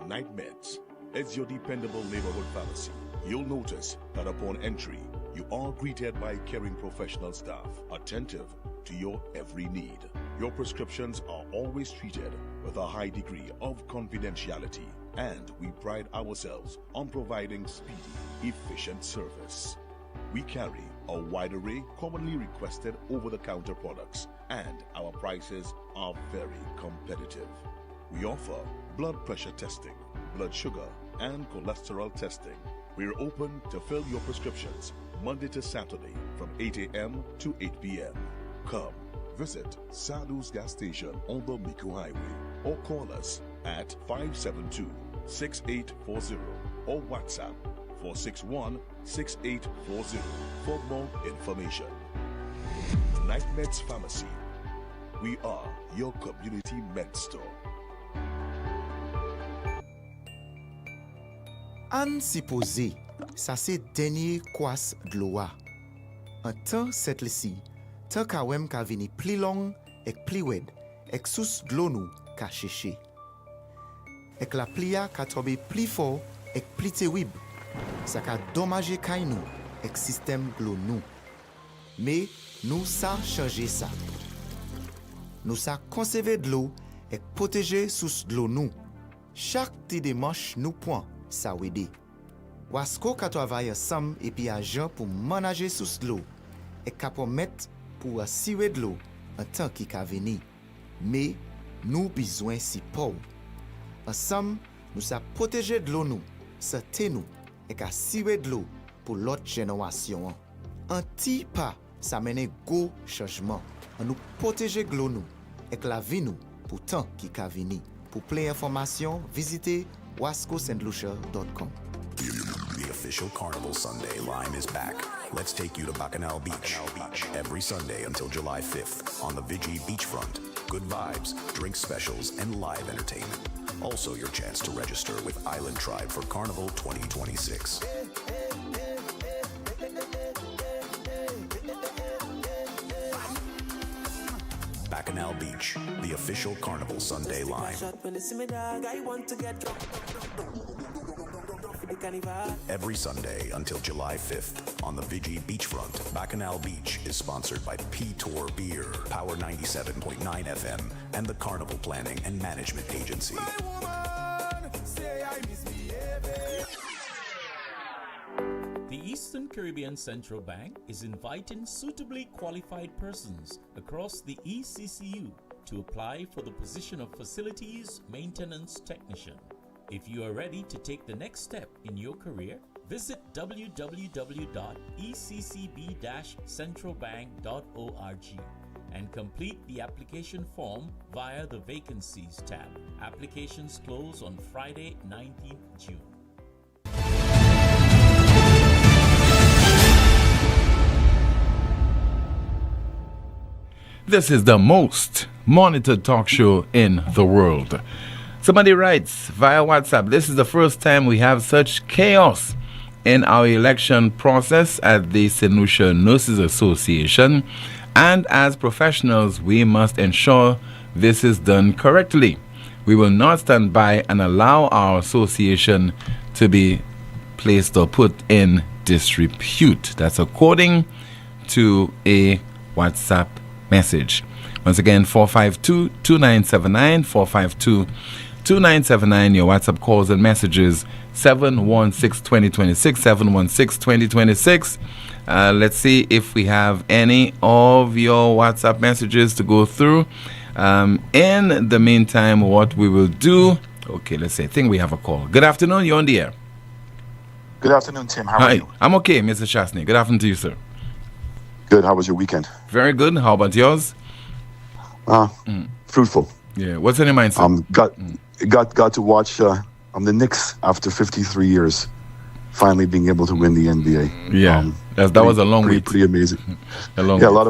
Night Meds is your dependable neighborhood pharmacy. You'll notice that upon entry, you are greeted by caring professional staff, attentive to your every need. Your prescriptions are always treated with a high degree of confidentiality, and we pride ourselves on providing speedy, efficient service. We carry a wide array commonly requested over-the-counter products, and our prices are very competitive. We offer blood pressure testing, blood sugar, and cholesterol testing. We're open to fill your prescriptions Monday to Saturday from 8 a.m. to 8 p.m. Come visit Sadu's gas station on the Miku Highway or call us at 572-6840 or WhatsApp 461-6840 for more information. Night Meds Pharmacy. We are your community med store. An supposé, ça c'est dernier kwas gloa. En temps cette lisi, tant ka wem ka vini pli long, ek pli wed, ek sous glo nou ka cheche. Ek la plia ka tobe pli fort, ek pli te wib. Ça ka dommage kay nou, ek système glo nou. Mais nous sa changer ça. Nous sa conserver de l'eau, ek protéger sous glo nou. Chaque ti démarche nous point. Ça wede. Wasko ka travaille ensemble et puis agent pour manager sous l'eau et ka permettre pour assurer de l'eau en temps qui ka venir. Mais nous besoin si pour. Ensemble, nous sa protéger de l'eau nous, santé nous et ka assurer de l'eau pour l'autre génération. Un petit pas, ça mène gros changement. En nous protéger de l'eau nous et la vie nous pour temps qui ka venir. Pour plus d'informations, visitez wascosandlucia.com. The official Carnival Sunday line is back. Let's take you to Bacchanal Beach. Every Sunday until July 5th on the Vigi beachfront. Good vibes, drink specials, and live entertainment. Also your chance to register with Island Tribe for Carnival 2026. Bacchanal Beach, the official Carnival Sunday line. Every Sunday until July 5th on the Vigi beachfront. Bacchanal Beach is sponsored by P-Tour Beer, Power 97.9 FM, and the Carnival Planning and Management Agency. The Eastern Caribbean Central Bank is inviting suitably qualified persons across the ECCU to apply for the position of Facilities Maintenance Technician. If you are ready to take the next step in your career, visit www.eccb-centralbank.org and complete the application form via the Vacancies tab. Applications close on Friday, 19th June. This is the most monitored talk show in the world. Somebody writes via WhatsApp, this is the first time we have such chaos in our election process at the St. Lucia Nurses Association. And as professionals, we must ensure this is done correctly. We will not stand by and allow our association to be placed or put in disrepute. That's according to a WhatsApp message. Once again, 452-2979, 452-2979, your WhatsApp calls and messages, 716-2026, 716-2026. Let's see if we have any of your WhatsApp messages to go through. In the meantime, what we will do, okay, let's see, I think we have a call. Good afternoon, you're on the air. Good afternoon, Tim. How are you? I'm okay, Mr. Chasney. Good afternoon to you, sir. Good. How was your weekend? Very good. How about yours? Fruitful. Yeah. What's in your mind, sir? Got to watch the Knicks after 53 years finally being able to win the NBA. Yeah. That was a long wait. Pretty amazing. A long wait. A lot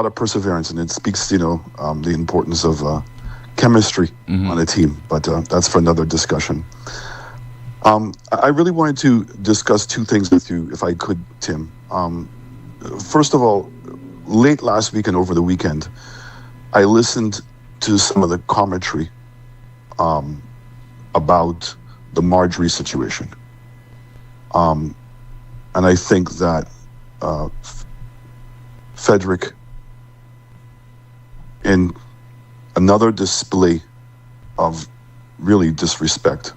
of perseverance, and it speaks, the importance of chemistry on a team. But that's for another discussion. I really wanted to discuss two things with you, if I could, Tim. First of all, late last week and over the weekend, I listened to some of the commentary about the Marjorie situation. And I think that Frederick, in another display of really disrespect,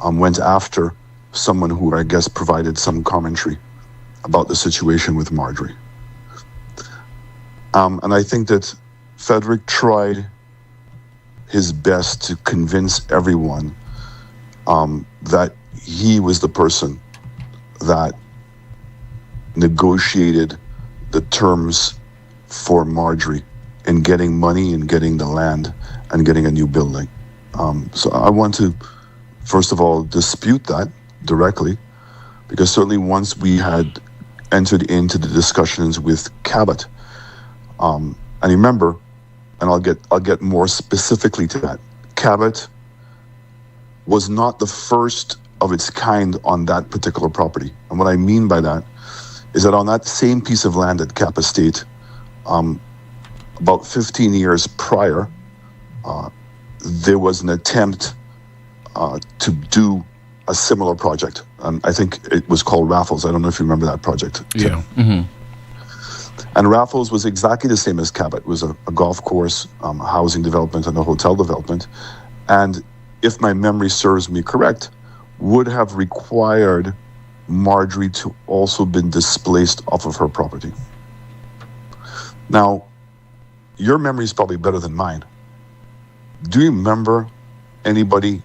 went after someone who I guess provided some commentary about the situation with Marjorie. And I think that Frederick tried his best to convince everyone that he was the person that negotiated the terms for Marjorie in getting money and getting the land and getting a new building. So I want to, first of all, dispute that directly, because certainly once we had entered into the discussions with Cabot, and remember, and I'll get more specifically to that, Cabot was not the first of its kind on that particular property. And what I mean by that is that on that same piece of land at Cap Estate, about 15 years prior, there was an attempt to do a similar project. I think it was called Raffles. I don't know if you remember that project. Yeah. Mm-hmm. And Raffles was exactly the same as Cabot. It was a golf course, a housing development, and a hotel development. And if my memory serves me correct, would have required Marjorie to also been displaced off of her property. Now, your memory is probably better than mine. Do you remember anybody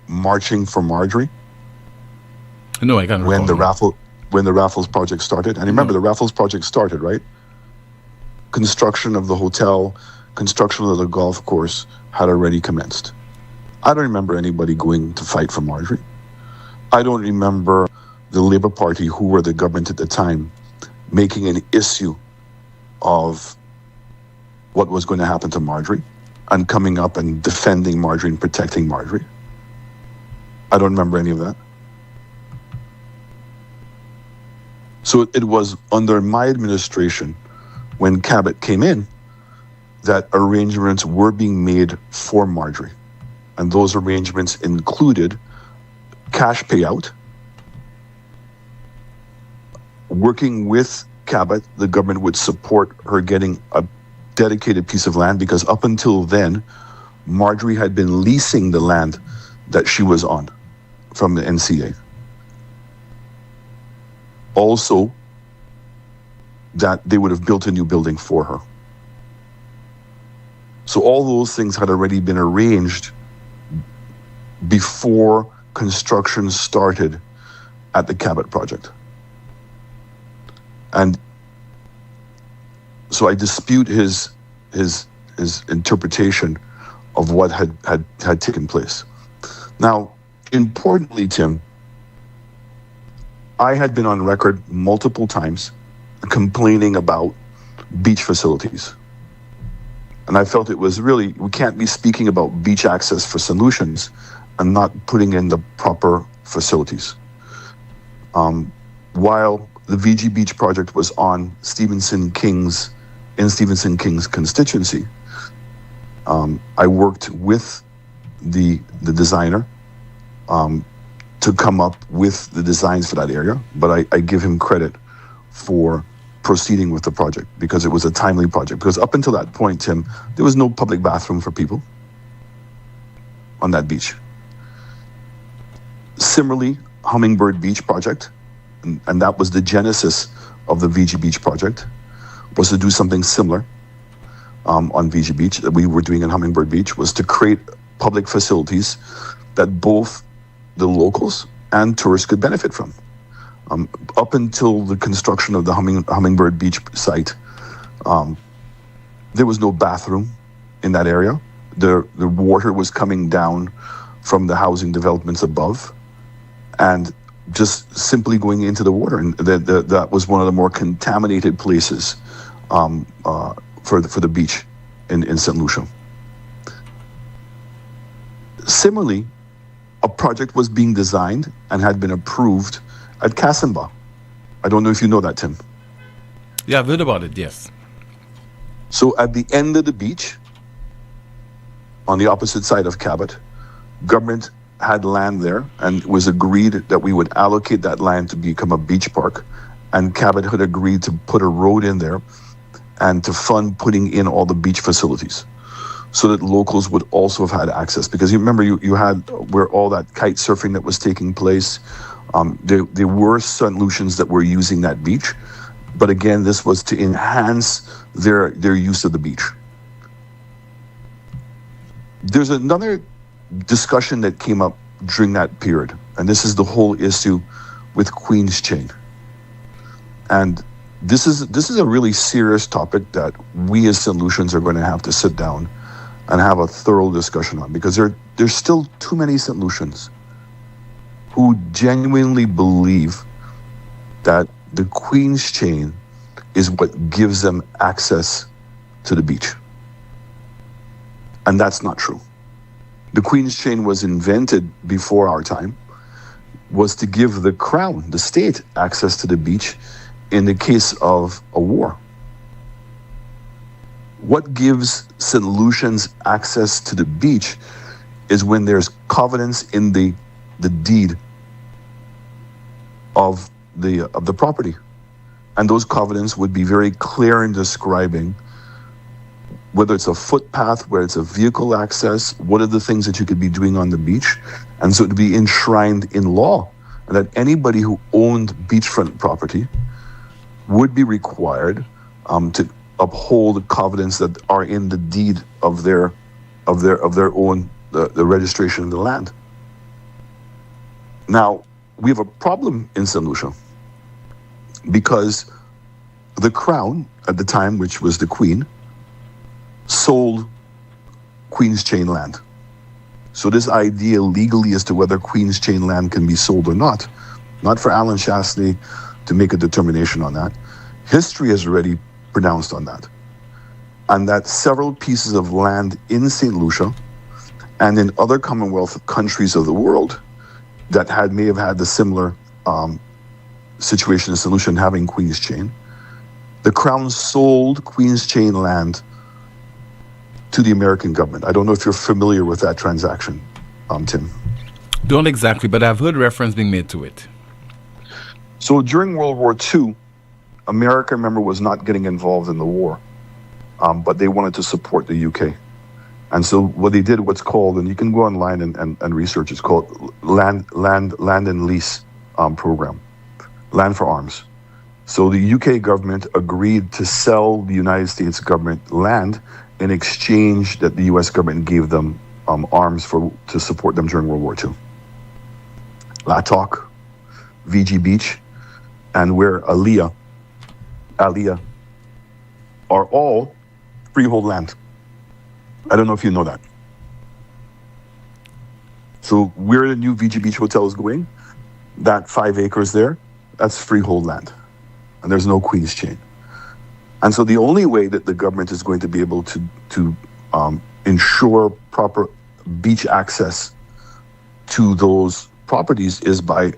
marching for Marjorie? No, I can't recall. When the Raffles project started? And remember, the Raffles project started, right? Construction of the hotel, construction of the golf course had already commenced. I don't remember anybody going to fight for Marjorie. I don't remember the Labour Party, who were the government at the time, making an issue of what was going to happen to Marjorie and coming up and defending Marjorie and protecting Marjorie. I don't remember any of that. So it was under my administration, when Cabot came in, that arrangements were being made for Marjorie. And those arrangements included cash payout. Working with Cabot, the government would support her getting a dedicated piece of land, because up until then, Marjorie had been leasing the land that she was on from the NCA. Also, that they would have built a new building for her. So all those things had already been arranged before construction started at the Cabot project. And so I dispute his interpretation of what had taken place. Now, importantly, Tim, I had been on record multiple times complaining about beach facilities. And I felt it was really, we can't be speaking about beach access for solutions and not putting in the proper facilities. While the VG Beach project was on Stevenson King's in Stevenson King's constituency. I worked with the designer to come up with the designs for that area, but I give him credit for proceeding with the project because it was a timely project. Because up until that point, Tim, there was no public bathroom for people on that beach. Similarly, Hummingbird Beach project, and that was the genesis of the VG Beach project, was to do something similar on VG Beach that we were doing in Hummingbird Beach, was to create public facilities that both the locals and tourists could benefit from. Up until the construction of the Hummingbird Beach site, there was no bathroom in that area. The water was coming down from the housing developments above and just simply going into the water. And that was one of the more contaminated places for the beach in St. Lucia. Similarly, a project was being designed and had been approved at Cassenba. I don't know if you know that, Tim. Yeah, I've heard about it, yes. So at the end of the beach, on the opposite side of Cabot, government had land there, and it was agreed that we would allocate that land to become a beach park. And Cabot had agreed to put a road in there and to fund putting in all the beach facilities so that locals would also have had access. Because you remember, you had where all that kite surfing that was taking place. There were St. Lucians that were using that beach. But again, this was to enhance their use of the beach. There's another discussion that came up during that period, and this is the whole issue with Queen's Chain. And this is a really serious topic that we as St. Lucians are going to have to sit down and have a thorough discussion on, because there's still too many St. Lucians who genuinely believe that the Queen's Chain is what gives them access to the beach. And that's not true. The Queen's Chain was invented before our time, was to give the crown, the state, access to the beach in the case of a war. What gives St. Lucians access to the beach is when there's covenants in the deed of the property. And those covenants would be very clear in describing whether it's a footpath, whether it's a vehicle access, what are the things that you could be doing on the beach. And so it would be enshrined in law that anybody who owned beachfront property would be required to uphold covenants that are in the deed of their own, the registration of the land. Now, we have a problem in St. Lucia because the crown at the time, which was the Queen, sold Queen's Chain land. So this idea legally as to whether Queen's Chain land can be sold or not for Alan Shastney to make a determination on that. History has already pronounced on that. And that several pieces of land in St. Lucia and in other Commonwealth countries of the world that may have had the similar situation in St. Lucia in having Queen's Chain, the Crown sold Queen's Chain land to the American government. I don't know if you're familiar with that transaction, Tim. Don't exactly, but I've heard reference being made to it. So during World War II, America, remember, was not getting involved in the war, but they wanted to support the UK. And so what they did, what's called, and you can go online and research, it's called land and lease program, land for arms. So the UK government agreed to sell the United States government land in exchange that the US government gave them arms to support them during World War II. Latok, VG Beach, and where Aliyah are all freehold land. I don't know if you know that. So where the new VG Beach Hotel is going, that 5 acres there, that's freehold land. And there's no Queen's Chain. And so the only way that the government is going to be able to ensure proper beach access to those properties is by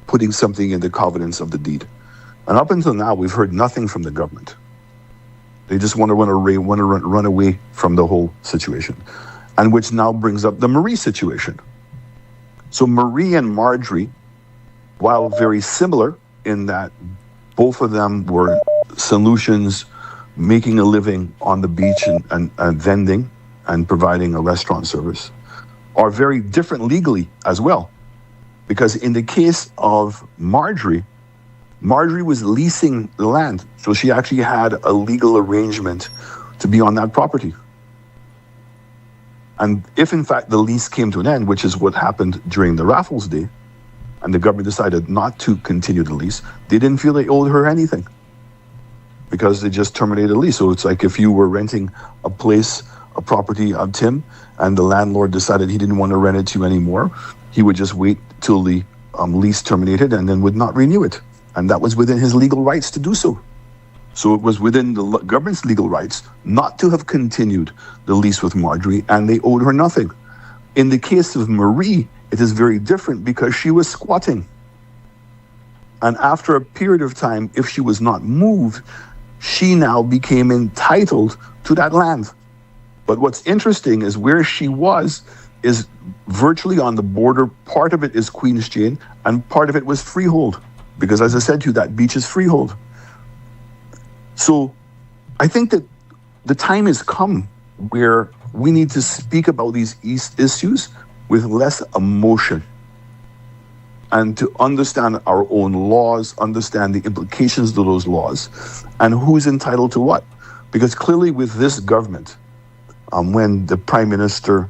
putting something in the covenants of the deed. And up until now, we've heard nothing from the government. They just want to run away from the whole situation. And which now brings up the Marie situation. So Marie and Marjorie, while very similar in that both of them were solutions, making a living on the beach and vending and providing a restaurant service, are very different legally as well. Because in the case of Marjorie was leasing the land. So she actually had a legal arrangement to be on that property. And if in fact the lease came to an end, which is what happened during the Raffles Day, and the government decided not to continue the lease, they didn't feel they owed her anything because they just terminated the lease. So it's like if you were renting a place, a property of Tim, and the landlord decided he didn't want to rent it to you anymore, he would just wait till the lease terminated and then would not renew it. And that was within his legal rights to do so. So it was within the government's legal rights not to have continued the lease with Marjorie, and they owed her nothing. In the case of Marie, it is very different because she was squatting. And after a period of time, if she was not moved, she now became entitled to that land. But what's interesting is where she was is virtually on the border. Part of it is Queen's Chain, and part of it was freehold. Because as I said to you, that beach is freehold. So I think that the time has come where we need to speak about these issues with less emotion and to understand our own laws, understand the implications of those laws, and who's entitled to what. Because clearly with this government, when the Prime Minister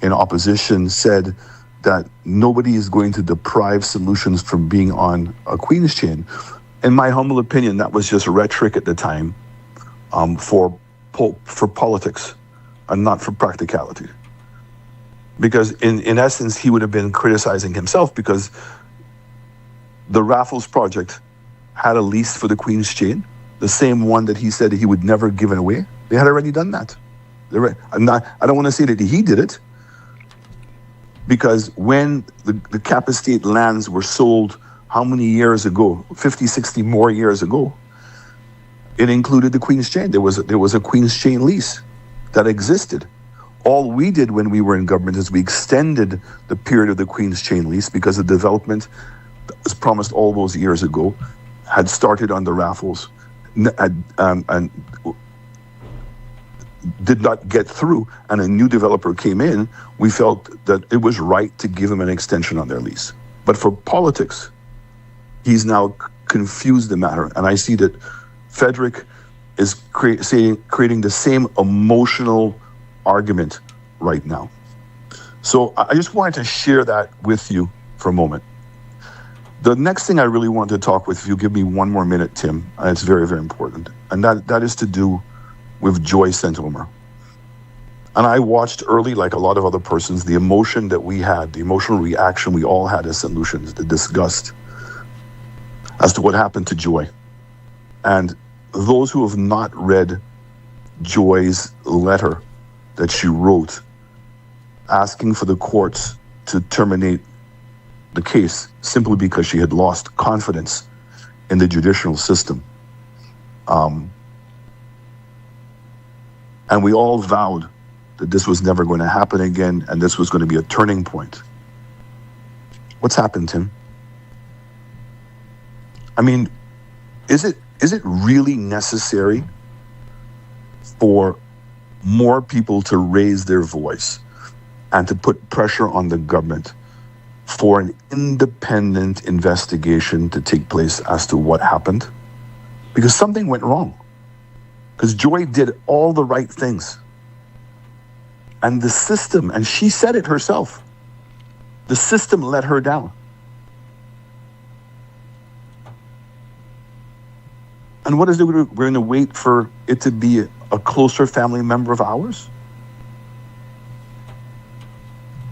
in opposition said that nobody is going to deprive solutions from being on a Queen's Chain, in my humble opinion, that was just rhetoric at the time for politics and not for practicality. Because in essence, he would have been criticizing himself because the Raffles project had a lease for the Queen's Chain, the same one that he said he would never give it away. They had already done that. I don't want to say that he did it, because when the Cap Estate lands were sold how many years ago, 50, 60 more years ago, it included the Queen's Chain. There was a Queen's Chain lease that existed. All we did when we were in government is we extended the period of the Queen's Chain lease because the development that was promised all those years ago had started on the Raffles and did not get through, and a new developer came in. We felt that it was right to give him an extension on their lease. But for politics, he's now confused the matter. And I see that Frederick is creating the same emotional argument right now. So I just wanted to share that with you for a moment. The next thing I really want to talk with, if you give me one more minute, Tim, and it's very, very important, and that is to do with Joy St. Omer. And I watched early, like a lot of other persons, the emotion that we had, the emotional reaction we all had as St. Lucians, the disgust as to what happened to Joy. And those who have not read Joy's letter that she wrote asking for the courts to terminate the case simply because she had lost confidence in the judicial system. And we all vowed that this was never going to happen again and this was going to be a turning point. What's happened, Tim? I mean, is it really necessary for more people to raise their voice and to put pressure on the government for an independent investigation to take place as to what happened? Because something went wrong. Because Joy did all the right things. And the system, and she said it herself, the system let her down. And what is it? We're going to wait for it to be a closer family member of ours?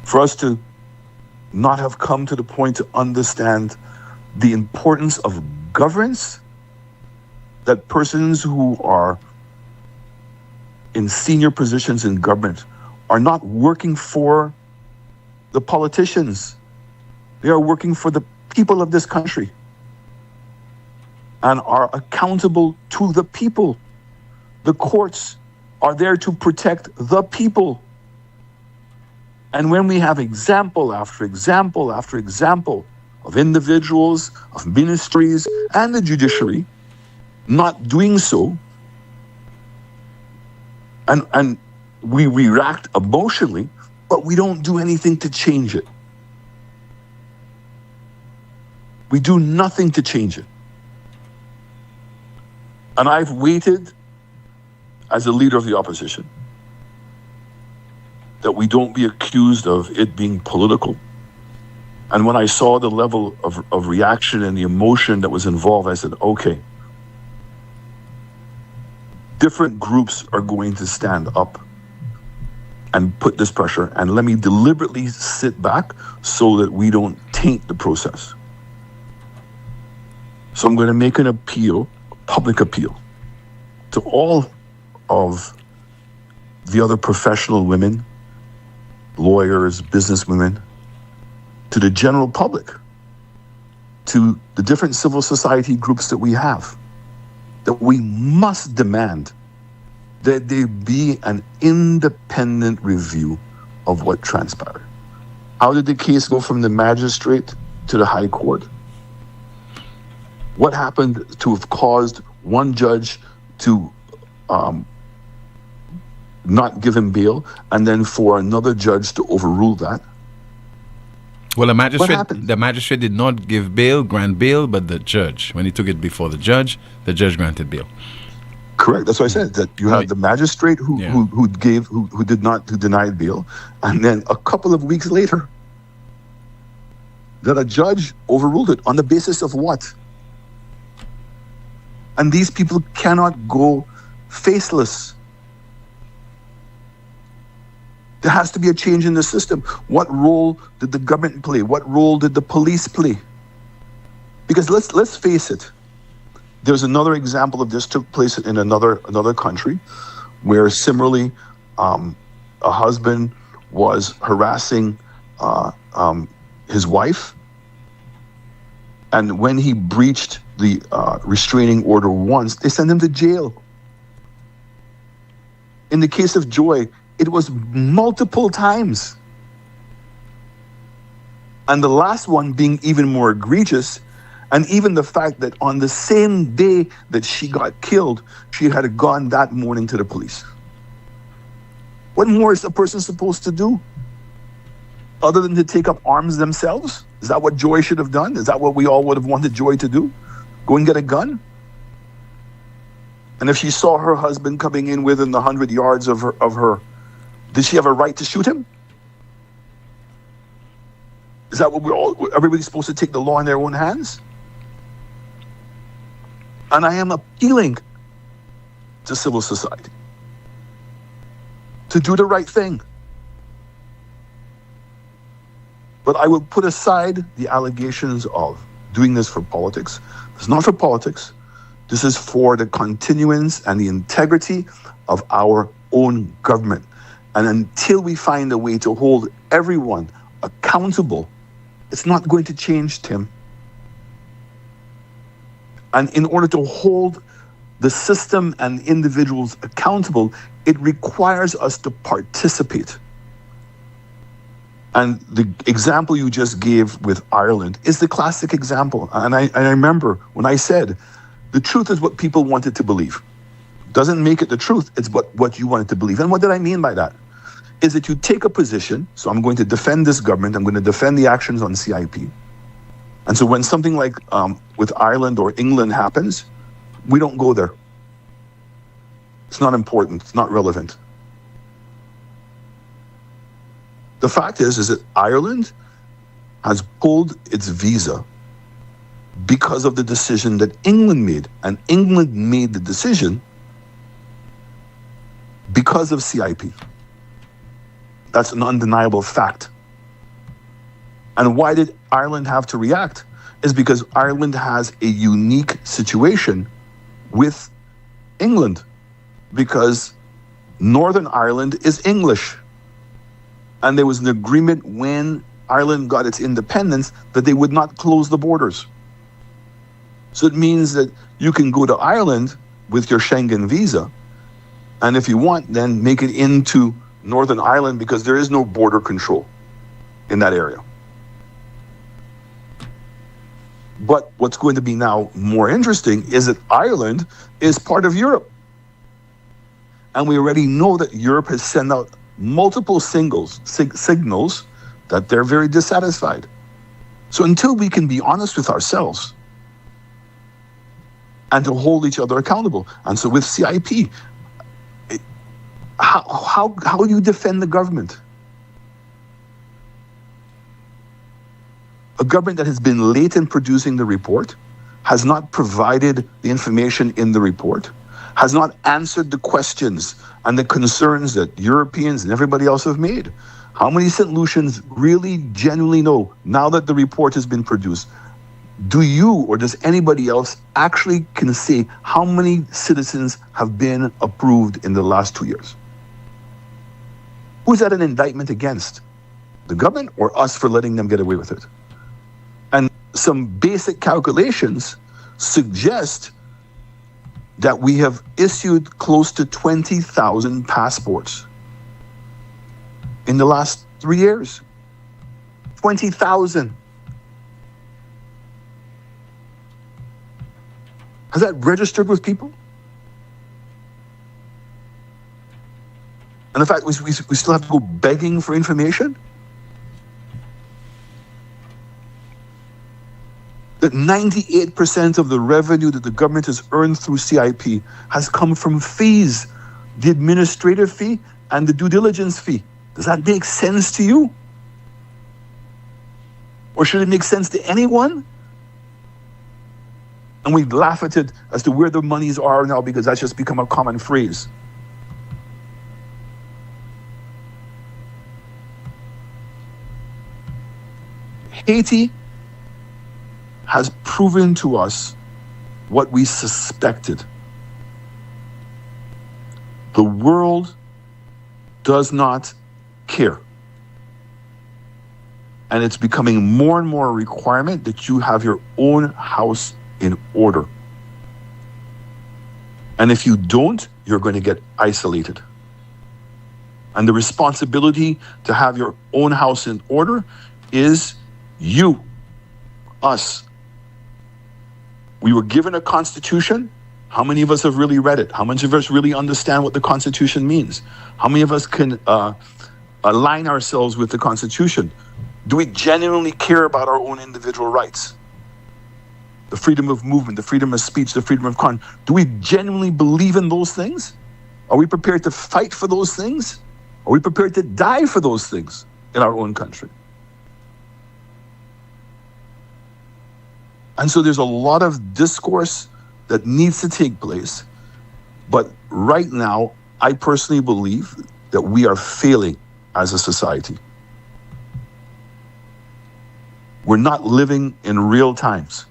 For us to not have come to the point to understand the importance of governance? That persons who are in senior positions in government are not working for the politicians. They are working for the people of this country and are accountable to the people. The courts are there to protect the people. And when we have example after example after example of individuals, of ministries, and the judiciary not doing so, and we react emotionally, but we don't do anything to change it. We do nothing to change it. And I've waited as a leader of the opposition that we don't be accused of it being political. And when I saw the level of reaction and the emotion that was involved, I said, okay, different groups are going to stand up and put this pressure, and let me deliberately sit back so that we don't taint the process. So I'm going to make an appeal, a public appeal, to all of the other professional women, lawyers, businesswomen, to the general public, to the different civil society groups that we have, that we must demand that there be an independent review of what transpired. How did the case go from the magistrate to the high court? What happened to have caused one judge to not give him bail, and then for another judge to overrule that? Well, the magistrate did not grant bail, but the judge, when he took it before the judge granted bail. Correct. That's what I said. That you had the magistrate who denied bail, and then a couple of weeks later, that a judge overruled it on the basis of what? And these people cannot go faceless. There has to be a change in the system. What role did the government play? What role did the police play? Because let's face it. There's another example of this took place in another country, where similarly, a husband was harassing his wife, and when he breached the restraining order once, they sent him to jail. In the case of Joy, it was multiple times. And the last one being even more egregious, and even the fact that on the same day that she got killed, she had gone that morning to the police. What more is a person supposed to do other than to take up arms themselves? Is that what Joy should have done? Is that what we all would have wanted Joy to do? Go and get a gun? And if she saw her husband coming in within 100 yards of her, did she have a right to shoot him? Is that what everybody's supposed to take the law in their own hands? And I am appealing to civil society to do the right thing. But I will put aside the allegations of doing this for politics. It's not for politics. This is for the continuance and the integrity of our own government. And until we find a way to hold everyone accountable, it's not going to change, Tim. And in order to hold the system and individuals accountable, it requires us to participate. And the example you just gave with Ireland is the classic example. And I remember when I said, the truth is what people wanted to believe. Doesn't make it the truth, it's what you wanted to believe. And what did I mean by that? Is that you take a position, so I'm going to defend this government, I'm going to defend the actions on CIP. And so when something like with Ireland or England happens, we don't go there. It's not important, it's not relevant. The fact is that Ireland has pulled its visa because of the decision that England made. And England made the decision because of CIP. That's an undeniable fact. And why did Ireland have to react? Is because Ireland has a unique situation with England, because Northern Ireland is English. And there was an agreement when Ireland got its independence that they would not close the borders. So it means that you can go to Ireland with your Schengen visa, And if you want, then make it into Northern Ireland, because there is no border control in that area. But what's going to be now more interesting is that Ireland is part of Europe. And we already know that Europe has sent out multiple signals that they're very dissatisfied. So until we can be honest with ourselves and to hold each other accountable. And so with CIP, how do you defend the government? A government that has been late in producing the report, has not provided the information in the report, has not answered the questions and the concerns that Europeans and everybody else have made. How many St. Lucians really genuinely know, now that the report has been produced, do you or does anybody else actually can say how many citizens have been approved in the last 2 years? Who's that an indictment against? The government or us for letting them get away with it? And some basic calculations suggest that we have issued close to 20,000 passports in the last 3 years. 20,000. Has that registered with people? And the fact we still have to go begging for information? That 98% of the revenue that the government has earned through CIP has come from fees, the administrative fee and the due diligence fee. Does that make sense to you? Or should it make sense to anyone? And we laugh at it as to where the monies are now because that's just become a common phrase. Haiti has proven to us what we suspected. The world does not care. And it's becoming more and more a requirement that you have your own house in order. And if you don't, you're going to get isolated. And the responsibility to have your own house in order is you, us. We were given a constitution. How many of us have really read it? How many of us really understand what the Constitution means? How many of us can align ourselves with the Constitution? Do we genuinely care about our own individual rights? The freedom of movement, the freedom of speech, the freedom of con. Do we genuinely believe in those things? Are we prepared to fight for those things? Are we prepared to die for those things in our own country? And so there's a lot of discourse that needs to take place. But right now, I personally believe that we are failing as a society. We're not living in real times.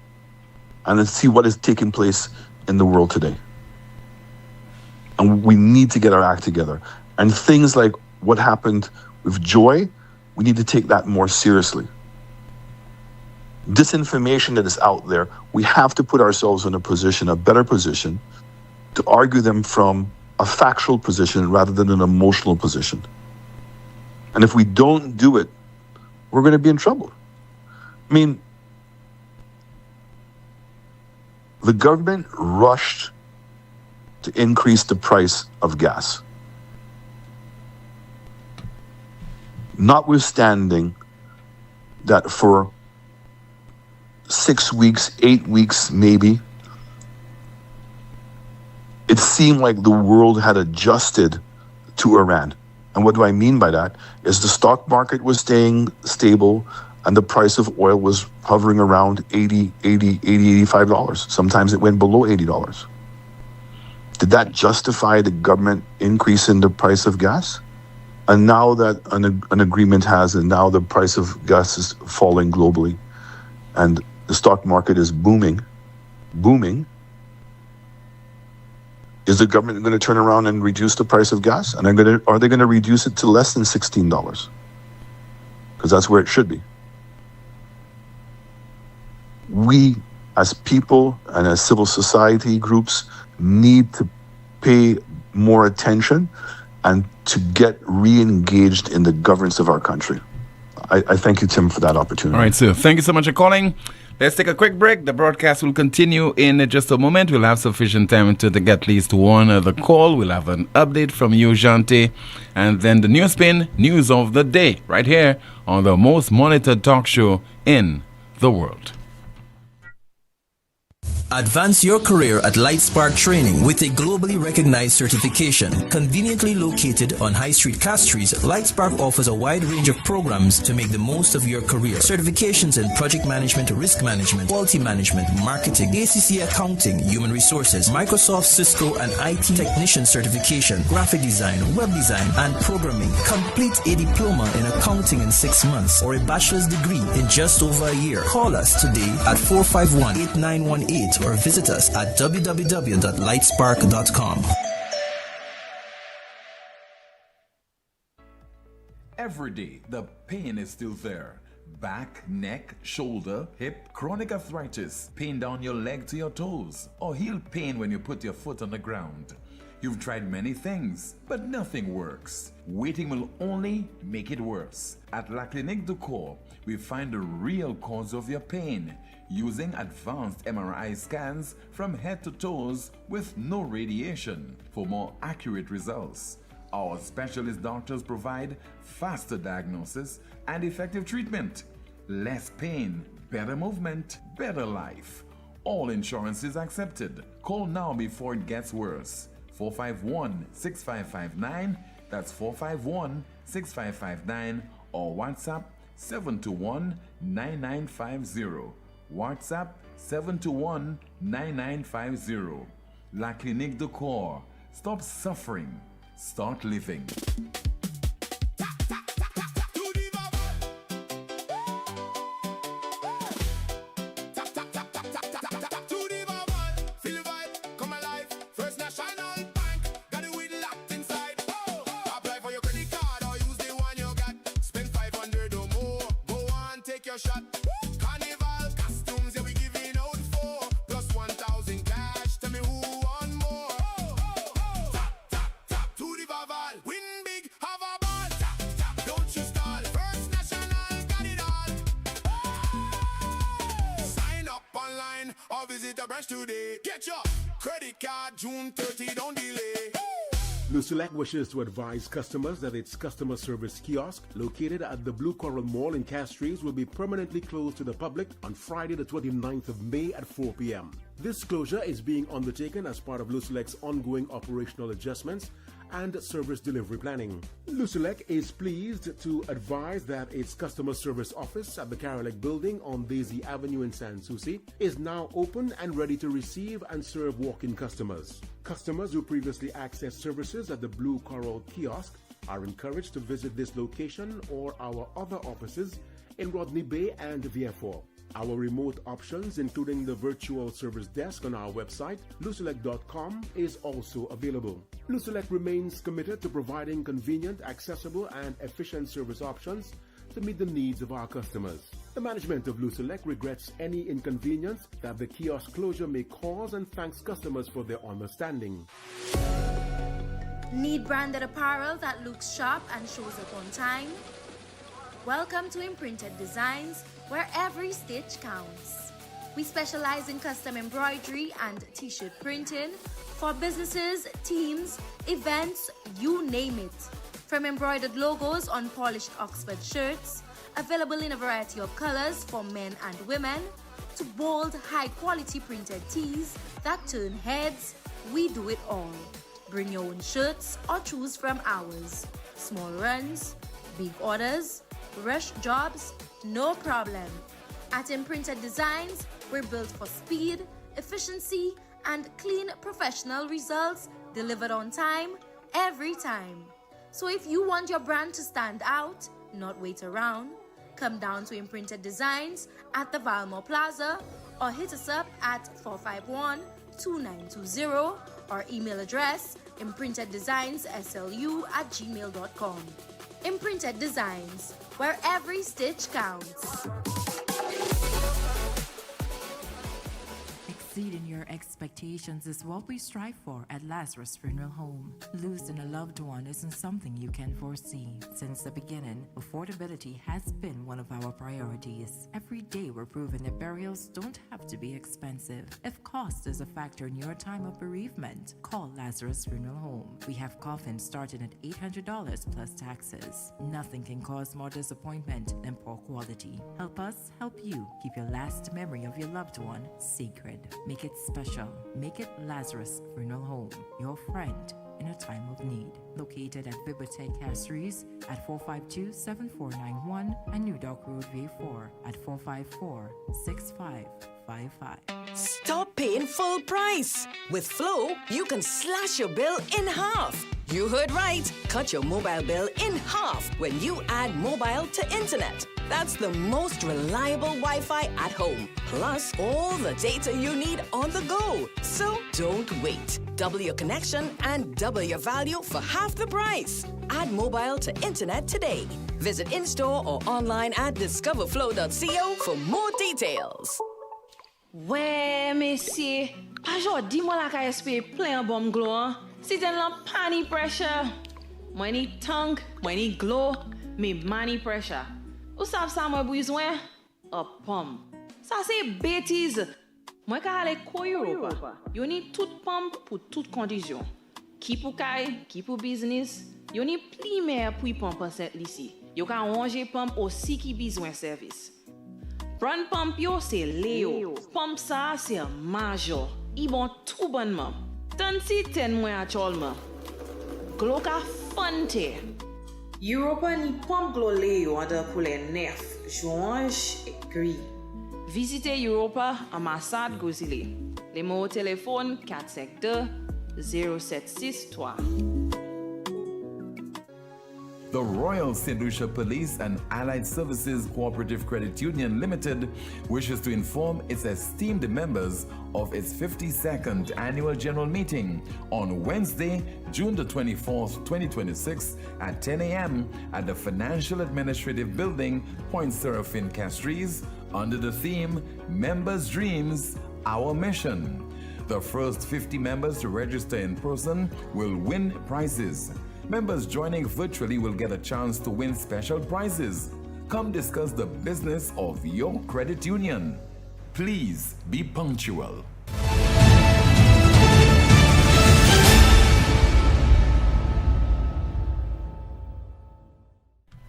And let's see what is taking place in the world today. And we need to get our act together. And things like what happened with Joy, we need to take that more seriously. Disinformation that is out there, we have to put ourselves in a better position, to argue them from a factual position rather than an emotional position. And if we don't do it, we're going to be in trouble. I mean, the government rushed to increase the price of gas, notwithstanding that for 6 weeks, 8 weeks maybe, it seemed like the world had adjusted to Iran. And what do I mean by that? Is the stock market was staying stable and the price of oil was hovering around $85. Sometimes it went below $80. Did that justify the government increase in the price of gas? And now that an agreement has, and now the price of gas is falling globally, and the stock market is booming, is the government going to turn around and reduce the price of gas? And are they going to reduce it to less than $16? Because that's where it should be. We, as people and as civil society groups, need to pay more attention and to get re-engaged in the governance of our country. I thank you, Tim, for that opportunity. All right, sir. Thank you so much for calling. Let's take a quick break. The broadcast will continue in just a moment. We'll have sufficient time to get at least one other call. We'll have an update from you, Jante, and then the NewsSpin news of the day right here on the most monitored talk show in the world. Advance your career at LightSpark Training with a globally recognized certification. Conveniently located on High Street, Castries, LightSpark offers a wide range of programs to make the most of your career. Certifications in project management, risk management, quality management, marketing, ACC accounting, human resources, Microsoft, Cisco, and IT technician certification, graphic design, web design, and programming. Complete a diploma in accounting in 6 months or a bachelor's degree in just over a year. Call us today at 451-8918 or visit us at www.lightspark.com. Every day, the pain is still there. Back, neck, shoulder, hip, chronic arthritis, pain down your leg to your toes, or heel pain when you put your foot on the ground. You've tried many things, but nothing works. Waiting will only make it worse. At La Clinique du Corps, we find the real cause of your pain using advanced MRI scans from head to toes with no radiation for more accurate results. Our specialist doctors provide faster diagnosis and effective treatment. Less pain, better movement, better life. All insurance is accepted. Call now before it gets worse. 451-6559, that's 451-6559, or WhatsApp 721-9950. WhatsApp 721-9950. La Clinique du Corps. Stop suffering. Start living. NewsSpin wishes to advise customers that its customer service kiosk located at the Blue Coral Mall in Castries will be permanently closed to the public on Friday the 29th of May at 4 p.m. This closure is being undertaken as part of NewsSpin's ongoing operational adjustments and service delivery planning. NewsSpin is pleased to advise that its customer service office at the Carolec building on Daisy Avenue in San Souci is now open and ready to receive and serve walk-in customers. Customers who previously accessed services at the Blue Coral kiosk are encouraged to visit this location or our other offices in Rodney Bay and Vieux-Fort. Our remote options, including the virtual service desk on our website, lucelec.com, is also available. Lucelec remains committed to providing convenient, accessible, and efficient service options to meet the needs of our customers. The management of Lucelec regrets any inconvenience that the kiosk closure may cause and thanks customers for their understanding. Need branded apparel that looks sharp and shows up on time? Welcome to Imprinted Designs, where every stitch counts. We specialize in custom embroidery and t-shirt printing for businesses, teams, events, you name it. From embroidered logos on polished Oxford shirts, available in a variety of colors for men and women, to bold, high-quality printed tees that turn heads, we do it all. Bring your own shirts or choose from ours. Small runs, big orders, rush jobs, no problem. At Imprinted Designs, we're built for speed, efficiency, and clean professional results delivered on time, every time. So if you want your brand to stand out, not wait around, come down to Imprinted Designs at the Valmore Plaza or hit us up at 451-2920 or email address imprinteddesignsSLU@gmail.com. Imprinted Designs, where every stitch counts. Exceeding your expectations is what we strive for at Lazarus Funeral Home. Losing a loved one isn't something you can foresee. Since the beginning, affordability has been one of our priorities. Every day we're proving that burials don't have to be expensive. If cost is a factor in your time of bereavement, call Lazarus Funeral Home. We have coffins starting at $800 plus taxes. Nothing can cause more disappointment than poor quality. Help us help you keep your last memory of your loved one sacred. Make it special. Make it Lazarus Funeral Home, your friend in a time of need. Located at Bibliotheque Castries at 452-7491 and New Dock Road V4 at 454-6555. Stop paying full price. With Flow, you can slash your bill in half. You heard right. Cut your mobile bill in half when you add mobile to internet. That's the most reliable Wi-Fi at home. Plus, all the data you need on the go. So don't wait. Double your connection and double your value for half the price. Add mobile to internet today. Visit in-store or online at discoverflow.co for more details. Ouais, messie, pas jodi moi la ka espérer plein bon glow, hein. Si t'en la pani pressure. Moi ni tongue, moi ni glow, me money pressure. Ou savez ça moi besoin? A pomme. Ça c'est bêtise. Moi ka aller ko Europa. Yo ni toute pomme pour toute condition. Qui pour kay, qui pour business. Yo ni pli mer pour pomme cette ici. Yo ka ranger pomme aussi qui besoin service. Brand pump yo c'est Léo. Pump ça c'est Major. Ils bon tout bonnement. Tant si ten mois actuellement. Glo ka fante. Europa ni pump glo Léo under pour les 9, Juange et gris. Visitez Europa ambassade Gozile. Les mots au téléphone 452-0763. The Royal St. Lucia Police and Allied Services Cooperative Credit Union Limited wishes to inform its esteemed members of its 52nd Annual General Meeting on Wednesday, June the 24th, 2026 at 10 a.m. at the Financial Administrative Building, Point Seraphin, Castries, under the theme Members' Dreams, Our Mission. The first 50 members to register in person will win prizes. Members joining virtually will get a chance to win special prizes. Come discuss the business of your credit union. Please be punctual.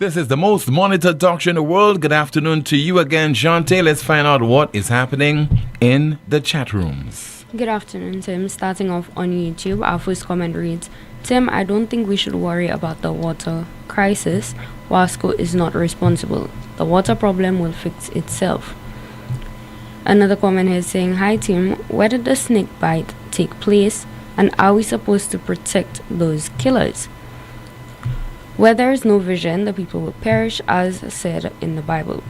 This is the most monitored talk show in the world. Good afternoon to you again, Jante. Let's find out what is happening in the chat rooms. Good afternoon, Tim. Starting off on YouTube, our first comment reads, Tim, I don't think we should worry about the water crisis. Wasco is not responsible. The water problem will fix itself. Another comment here saying, hi Tim, where did the snake bite take place and are we supposed to protect those killers? Where there is no vision, the people will perish, as said in the Bible.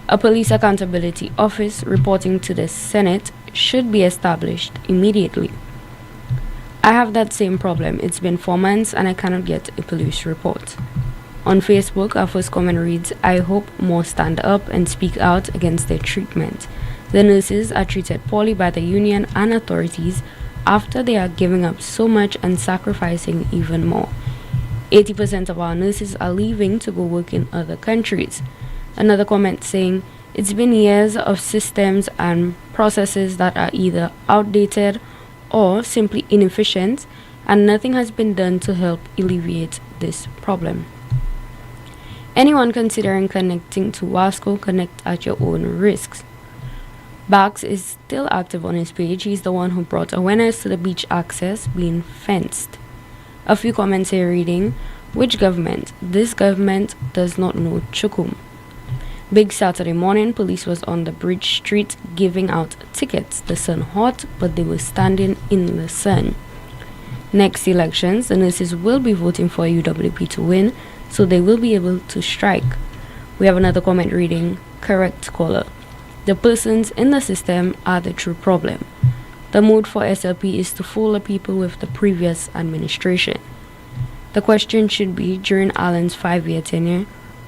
A police accountability office reporting to the Senate should be established immediately. I have that same problem. It's been 4 months and I cannot get a police report. On Facebook, our first comment reads, I hope more stand up and speak out against their treatment. The nurses are treated poorly by the union and authorities after they are giving up so much and sacrificing even more. 80% of our nurses are leaving to go work in other countries. Another comment saying, it's been years of systems and processes that are either outdated or simply inefficient, and nothing has been done to help alleviate this problem. Anyone considering connecting to Wasco, connect at your own risks. Bax is still active on his page. He's the one who brought awareness to the beach access being fenced. A few comments here reading, which government? This government does not know Chukum. Big Saturday morning, police was on the bridge street giving out tickets. The sun hot, but they were standing in the sun. Next elections, the nurses will be voting for UWP to win, so they will be able to strike. We have another comment reading, correct caller. The persons in the system are the true problem. The mood for SLP is to fool the people with the previous administration. The question should be, during Allen's 5-year tenure,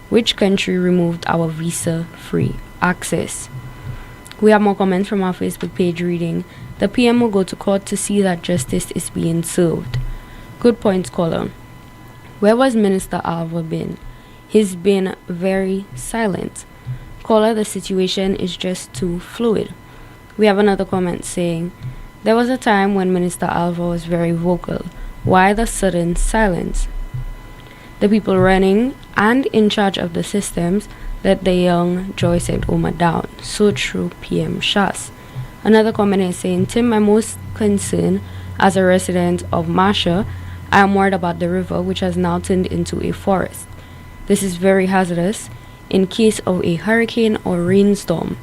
which country removed our visa-free access? We have more comments from our Facebook page reading, the PM will go to court to see that justice is being served. Good points, caller. Where was Minister Alva been? He's been very silent. Caller, the situation is just too fluid. We have another comment saying, there was a time when Minister Alva was very vocal. Why the sudden silence? The people running and in charge of the systems let the young Joyce and Oma down. So true, PM Shas. Another comment is saying, Tim, my most concern as a resident of Masha, I am worried about the river, which has now turned into a forest. This is very hazardous in case of a hurricane or rainstorm.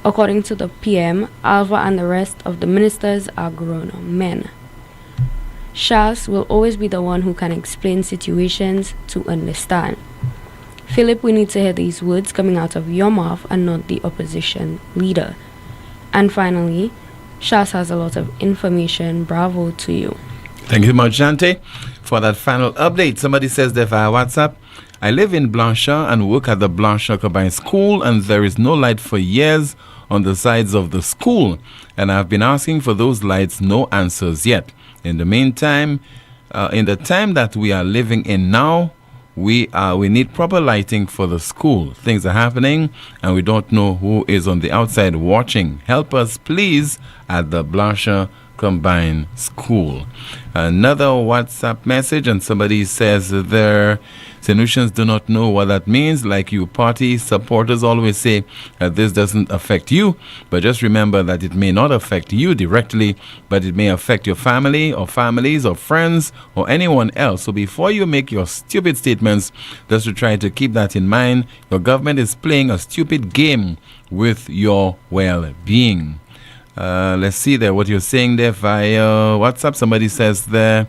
According to the PM, Alva and the rest of the ministers are grown men. Shas will always be the one who can explain situations to understand. Philip, we need to hear these words coming out of your mouth and not the opposition leader. And finally, Shas has a lot of information. Bravo to you. Thank you much, Jante, for that final update. Somebody says there via WhatsApp, I live in Blanchard and work at the Blanchard Combined School, and there is no light for years on the sides of the school. And I've been asking for those lights, no answers yet. In the meantime, in the time that we are living in now, we need proper lighting for the school. Things are happening and we don't know who is on the outside watching. Help us, please, at the Blanchard Combined School. Another WhatsApp message, and somebody says their Sanusians do not know what that means. Like you party supporters always say that this doesn't affect you, but just remember that it may not affect you directly, but it may affect your family or families or friends or anyone else. So before you make your stupid statements, just to try to keep that in mind, your government is playing a stupid game with your well-being. Let's see there what you're saying there via WhatsApp. Somebody says there,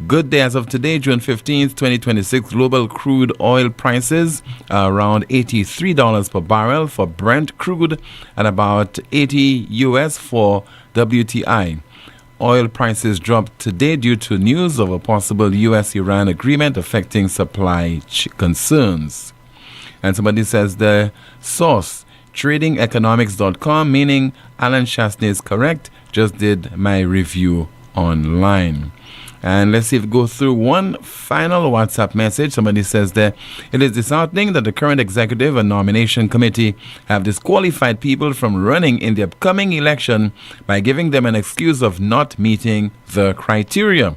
good day as of today, June 15th, 2026. Global crude oil prices are around $83 per barrel for Brent crude and about 80 US for WTI. Oil prices dropped today due to news of a possible US-Iran agreement affecting supply concerns. And somebody says the source, tradingeconomics.com, meaning Alan Chasney is correct, just did my review online. And let's see if we go through one final WhatsApp message. Somebody says there, it is disheartening that the current executive and nomination committee have disqualified people from running in the upcoming election by giving them an excuse of not meeting the criteria.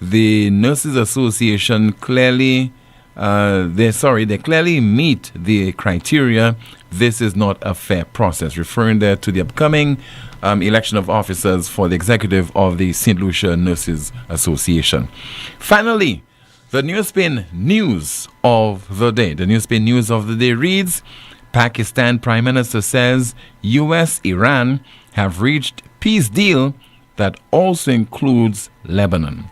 The Nurses Association clearly they clearly meet the criteria. This is not a fair process. Referring there to the upcoming election of officers for the executive of the St. Lucia Nurses Association. Finally, the NewsSpin news of the day. The NewsSpin news of the day reads, Pakistan Prime Minister says US-Iran have reached peace deal that also includes Lebanon.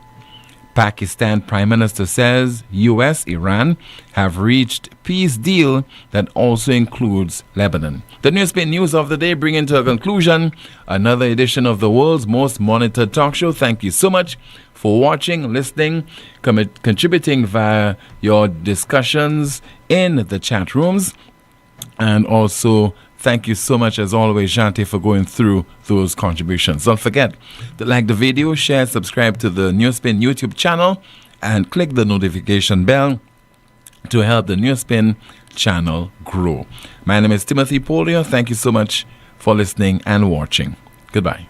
Pakistan Prime Minister says US-Iran have reached peace deal that also includes Lebanon. The NewsSpin news of the day bringing to a conclusion another edition of the world's most monitored talk show. Thank you so much for watching, listening, contributing via your discussions in the chat rooms, and also thank you so much, as always, Jante, for going through those contributions. Don't forget to like the video, share, subscribe to the NewsSpin YouTube channel, and click the notification bell to help the NewsSpin channel grow. My name is Timothy Poleon. Thank you so much for listening and watching. Goodbye.